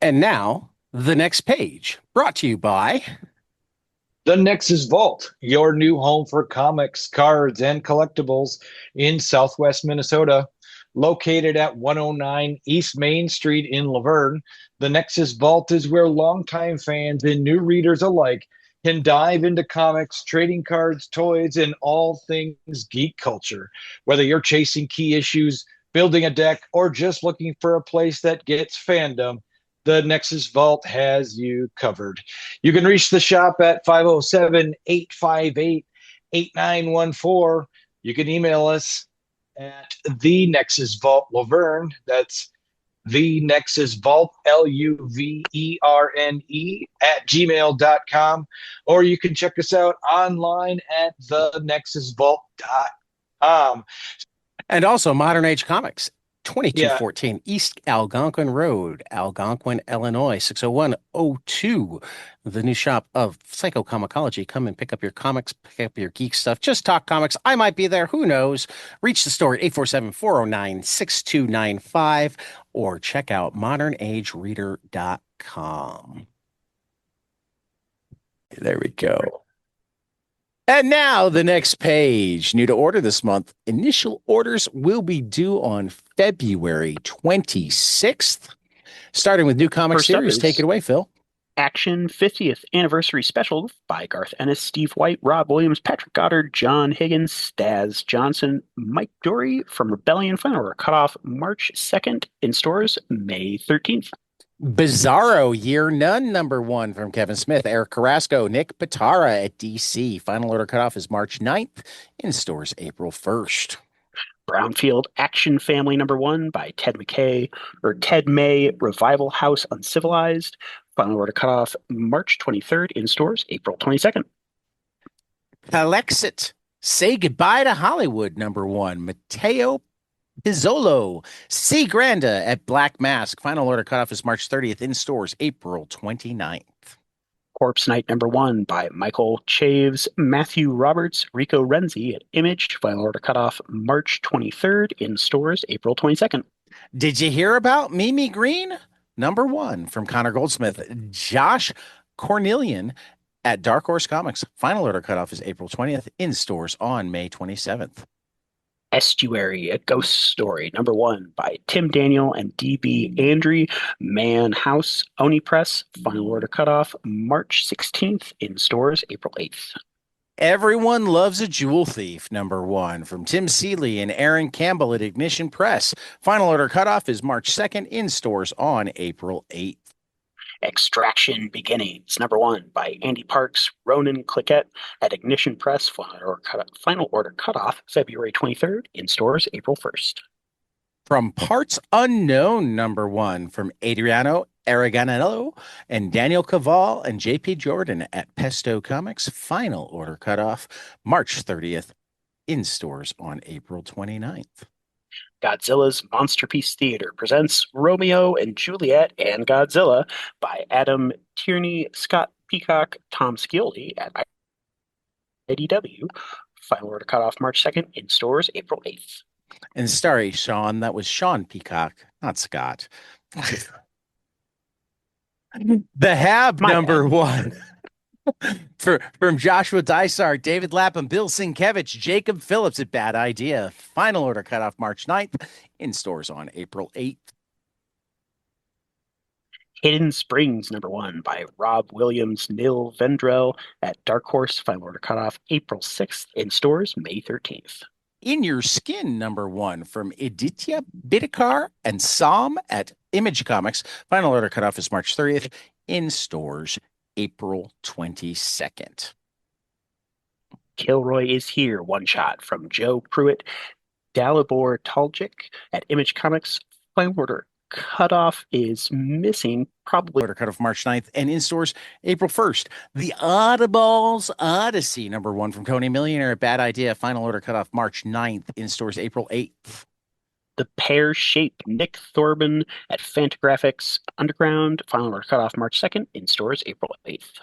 [SPEAKER 6] And now, the next page, brought to you by
[SPEAKER 1] The Nexus Vault, your new home for comics, cards, and collectibles in Southwest Minnesota. Located at 109 East Main Street in Laverne, the Nexus Vault is where longtime fans and new readers alike can dive into comics, trading cards, toys, and all things geek culture. Whether you're chasing key issues, building a deck, or just looking for a place that gets fandom, the Nexus Vault has you covered. You can reach the shop at 507 858 8914. You can email us at the Nexus Vault Laverne. That's the Nexus Vault, LUVERNE, at gmail.com. Or you can check us out online at thenexusvault.com.
[SPEAKER 6] and also Modern Age Comics,
[SPEAKER 1] Yeah,
[SPEAKER 6] 2214 East Algonquin Road, Algonquin, Illinois, 60102. The new shop of Psycho Comicology. Come and pick up your comics, pick up your geek stuff. Just talk comics. I might be there. Who knows? Reach the store at 847-409-6295 or check out modernagereader.com. There we go. And now the next page. New to order this month. Initial orders will be due on February 26th. Starting with new comic
[SPEAKER 3] First up
[SPEAKER 6] series.
[SPEAKER 3] is
[SPEAKER 6] Take it away, Phil.
[SPEAKER 3] Action 50th Anniversary Special by Garth Ennis, Steve White, Rob Williams, Patrick Goddard, John Higgins, Staz Johnson, Mike Dory from Rebellion. Final order cutoff March 2nd. In stores May 13th.
[SPEAKER 6] Bizarro Year None #1 from Kevin Smith, Eric Carrasco, Nick Pitara at DC. Final order cutoff is March 9th. In stores April 1st.
[SPEAKER 3] Brownfield Action Family #1 by Ted McKay or Ted May, Revival House Uncivilized. Final order cutoff March 23rd. In stores April 22nd.
[SPEAKER 6] Alexit, Say Goodbye to Hollywood #1, Matteo Pizzolo, C. Granda at Black Mask. Final order cutoff is March 30th. In stores April 29th.
[SPEAKER 3] Corpse Night #1 by Michael Chaves, Matthew Roberts, Rico Renzi at Image. Final order cutoff March 23rd. In stores April 22nd.
[SPEAKER 6] Did you hear about Mimi Green? Number 1 from Connor Goldsmith. Josh Cornelian at Dark Horse Comics. Final order cutoff is April 20th, in stores on May 27th.
[SPEAKER 7] Estuary, A Ghost Story, number 1 by Tim Daniel and D.B. Andre, Man House, Oni Press. Final order cutoff March 16th, in stores April 8th.
[SPEAKER 6] Everyone Loves a Jewel Thief, number 1 from Tim Seeley and Aaron Campbell at Ignition Press. Final order cutoff is March 2nd, in stores on April 8th.
[SPEAKER 7] Extraction Beginnings, number 1 by Andy Parks, Ronan Cliquette at Ignition Press. Final order cutoff February 23rd, in stores April 1st.
[SPEAKER 6] From Parts Unknown, number 1 from Adriano Aragonello and Daniel Caval and JP Jordan at Pesto Comics. Final order cutoff March 30th, in stores on April 29th.
[SPEAKER 7] Godzilla's Monsterpiece Theater presents Romeo and Juliet and Godzilla by Adam Tierney, Scott Peacock, Tom Scioli at IDW. Final order cutoff March 2nd, in stores April 8th.
[SPEAKER 6] And sorry, Sean, that was Sean Peacock, not Scott. The Hab, number 1 from Joshua Dysart, David Lapham, Bill Sienkiewicz, Jacob Phillips at Bad Idea. Final order cutoff March 9th, in stores on April 8th.
[SPEAKER 7] Hidden Springs, number 1 by Rob Williams, Nil Vendrell at Dark Horse. Final order cutoff April 6th, in stores May 13th.
[SPEAKER 6] In Your Skin, number 1 from Aditya Bidikar and Sam at Image Comics. Final order cutoff is March 30th, in stores April 22nd.
[SPEAKER 7] Kilroy Is Here, one shot from Joe Pruitt, Dalibor Taljic at Image Comics. Final order cutoff is missing, probably.
[SPEAKER 6] Order cutoff March 9th, and in stores April 1st. The Audibles Odyssey, number 1 from Coney Millionaire at Bad Idea. Final order cutoff March 9th, in stores April 8th.
[SPEAKER 7] The Pear Shape, Nick Thorben at Fantagraphics Underground. Final order cutoff March 2nd, in stores April 8th.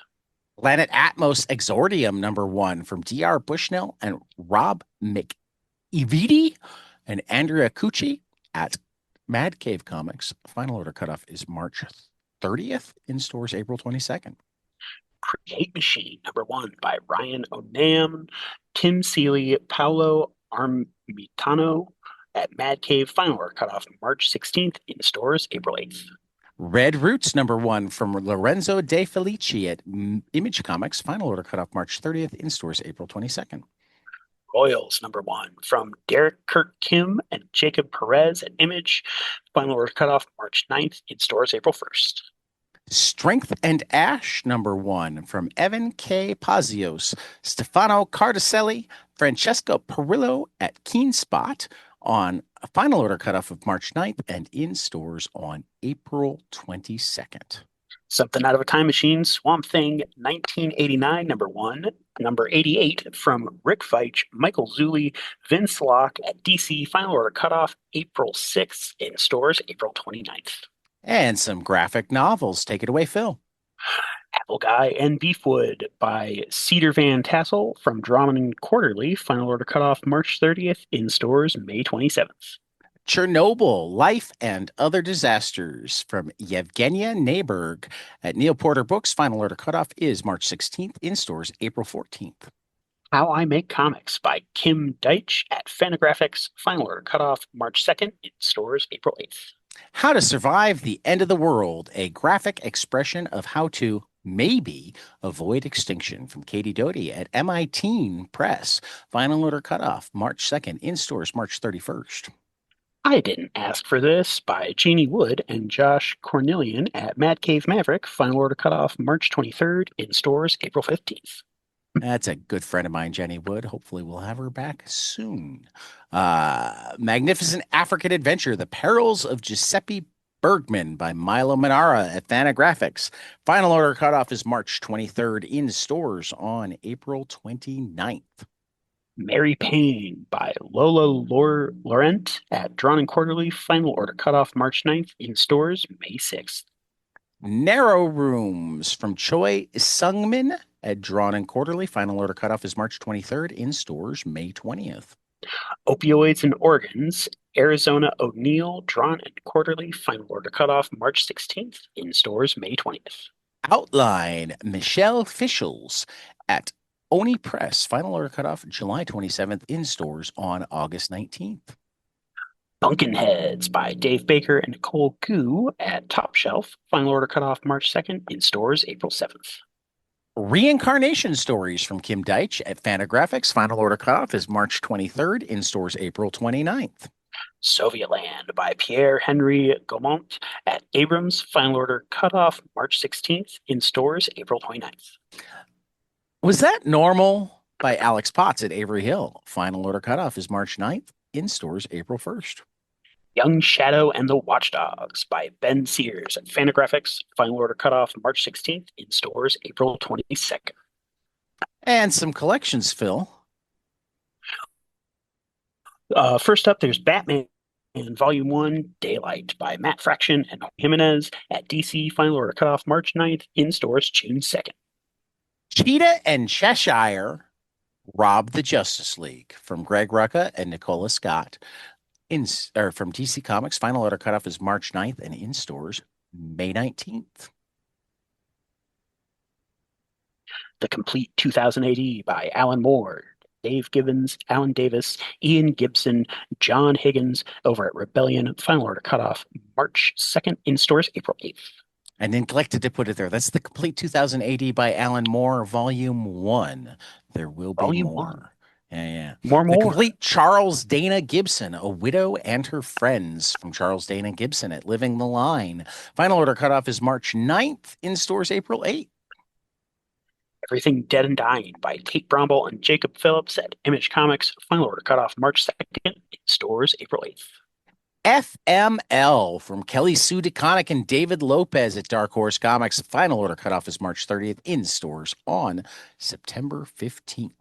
[SPEAKER 6] Planet Atmos Exordium, number 1 from D.R. Bushnell and Rob McEvedy and Andrea Cucci at Mad Cave Comics. Final order cutoff is March 30th, in stores April 22nd.
[SPEAKER 7] Create Machine, number 1 by Ryan O'Nam, Tim Seeley, Paolo Armitano at Mad Cave. Final order cutoff March 16th, in stores April 8th.
[SPEAKER 6] Red Roots, number 1 from Lorenzo De Felici at Image Comics. Final order cutoff March 30th, in stores April 22nd.
[SPEAKER 7] Royals, number 1 from Derek Kirk Kim and Jacob Perez at Image. Final order cutoff March 9th, in stores April 1st.
[SPEAKER 6] Strength and Ash, number 1 from Evan K. Pazios, Stefano Cardacelli, Francesco Perillo at Keen Spot on a final order cutoff of March 9th, and in stores on April 22nd.
[SPEAKER 7] Something Out of a Time Machine, Swamp Thing, 1989, number 1. Number 88 from Rick Veitch, Michael Zulli, Vince Locke at DC. Final order cutoff April 6th, in stores April 29th.
[SPEAKER 6] And some graphic novels. Take it away, Phil.
[SPEAKER 7] Apple Guy and Beefwood by Cedar Van Tassel from Drummond Quarterly. Final order cutoff March 30th, in stores May 27th.
[SPEAKER 6] Chernobyl, Life and Other Disasters from Yevgenia Neighborg at Neil Porter Books. Final order cutoff is March 16th, in stores April 14th.
[SPEAKER 7] How I Make Comics by Kim Deitch at Fantagraphics. Final order cutoff March 2nd, in stores April 8th.
[SPEAKER 6] How to Survive the End of the World, a graphic expression of how to maybe avoid extinction from Katie Doty at MIT Press. Final order cutoff March 2nd, in stores March 31st.
[SPEAKER 7] I Didn't Ask for This by Jeannie Wood and Josh Cornelian at Mad Cave Maverick. Final order cutoff March 23rd, in stores April 15th.
[SPEAKER 6] That's a good friend of mine, Jenny Wood. Hopefully we'll have her back soon. Magnificent African Adventure, The Perils of Giuseppe Bergman by Milo Manara at Fantagraphics. Final order cutoff is March 23rd, in stores on April 29th.
[SPEAKER 7] Mary Payne by Lola Laurent at Drawn and Quarterly. Final order cutoff March 9th, in stores May 6th.
[SPEAKER 6] Narrow Rooms from Choi Sungmin at Drawn and Quarterly. Final order cutoff is March 23rd, in stores May 20th.
[SPEAKER 7] Opioids and Organs, Arizona O'Neill, drawn and quarterly, final order cutoff March 16th, in stores May 20th.
[SPEAKER 6] Outline, Michelle Fischels at Oni Press, final order cutoff July 27th, in stores on August 19th.
[SPEAKER 7] Bunkenheads by Dave Baker and Nicole Gu at Top Shelf, final order cutoff March 2nd, in stores April 7th.
[SPEAKER 6] Reincarnation Stories from Kim Deitch at Fantagraphics, final order cutoff is March 23rd, in stores April 29th.
[SPEAKER 7] Sovietland by Pierre-Henry Gaumont at Abrams, final order cutoff March 16th, in stores April 29th.
[SPEAKER 6] Was That Normal by Alex Potts at Avery Hill, final order cutoff is March 9th, in stores April 1st.
[SPEAKER 7] Young Shadow and the Watchdogs by Ben Sears at Fantagraphics, final order cutoff March 16th, in stores April 22nd.
[SPEAKER 6] And some collections, Phil.
[SPEAKER 7] First up, there's Batman and Volume 1, Daylight by Matt Fraction and Jimenez at DC, final order cutoff March 9th, in stores June 2nd.
[SPEAKER 6] Cheetah and Cheshire, Rob the Justice League from Greg Rucka and Nicola Scott. From DC Comics, final order cutoff is March 9th, and in stores May 19th.
[SPEAKER 7] The Complete 2000 AD by Alan Moore, Dave Gibbons, Alan Davis, Ian Gibson, John Higgins over at Rebellion, final order cutoff March 2nd, in stores April 8th.
[SPEAKER 6] I neglected to put it there. That's The Complete 2000 AD by Alan Moore, Volume 1. There will be
[SPEAKER 7] Volume
[SPEAKER 6] more.
[SPEAKER 7] 1.
[SPEAKER 6] Yeah.
[SPEAKER 7] More.
[SPEAKER 6] The Complete Charles Dana Gibson, A Widow and Her Friends from Charles Dana Gibson at Living the Line. Final order cutoff is March 9th, in stores April 8th.
[SPEAKER 7] Everything Dead and Dying by Kate Bromble and Jacob Phillips at Image Comics, final order cutoff March 2nd, in stores April 8th.
[SPEAKER 6] FML from Kelly Sue DeConnick and David Lopez at Dark Horse Comics. Final order cutoff is March 30th, in stores on September 15th.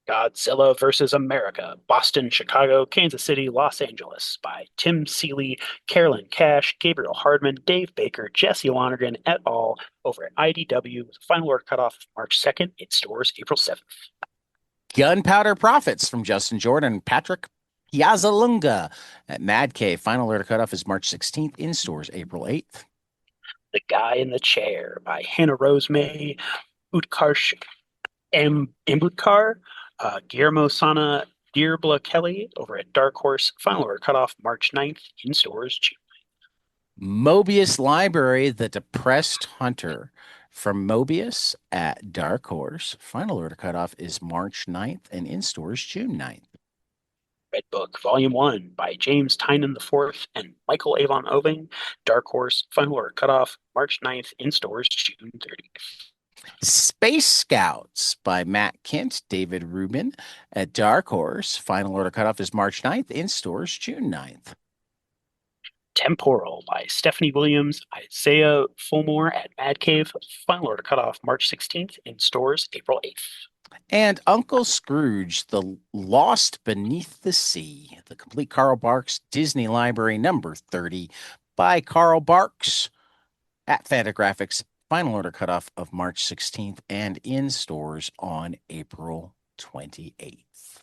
[SPEAKER 7] Godzilla vs. America, Boston, Chicago, Kansas City, Los Angeles by Tim Seeley, Carolyn Cash, Gabriel Hardman, Dave Baker, Jesse Lonergan et al. Over at IDW, with a final order cutoff March 2nd, in stores April 7th.
[SPEAKER 6] Gunpowder Profits from Justin Jordan and Patrick Piazzalunga at Mad Cave. Final order cutoff is March 16th, in stores April 8th.
[SPEAKER 7] The Guy in the Chair by Hannah Rose May, Utkarsh Ambudkar, Guillermo Sana, Deirbla Kelly over at Dark Horse, final order cutoff March 9th, in stores June.
[SPEAKER 6] Mobius Library, The Depressed Hunter from Mobius at Dark Horse. Final order cutoff is March 9th, and in stores June 9th.
[SPEAKER 7] Red Book, Volume 1 by James Tynan IV and Michael Avon Oving, Dark Horse, final order cutoff March 9th, in stores June 30th.
[SPEAKER 6] Space Scouts by Matt Kent, David Rubin at Dark Horse. Final order cutoff is March 9th, in stores June 9th.
[SPEAKER 7] Temporal by Stephanie Williams, Isaiah Fulmore at Mad Cave, final order cutoff March 16th, in stores April 8th.
[SPEAKER 6] And Uncle Scrooge, The Lost Beneath the Sea, the complete Carl Barks Disney Library number 30 by Carl Barks at Fantagraphics. Final order cutoff of March 16th, and in stores on April 28th.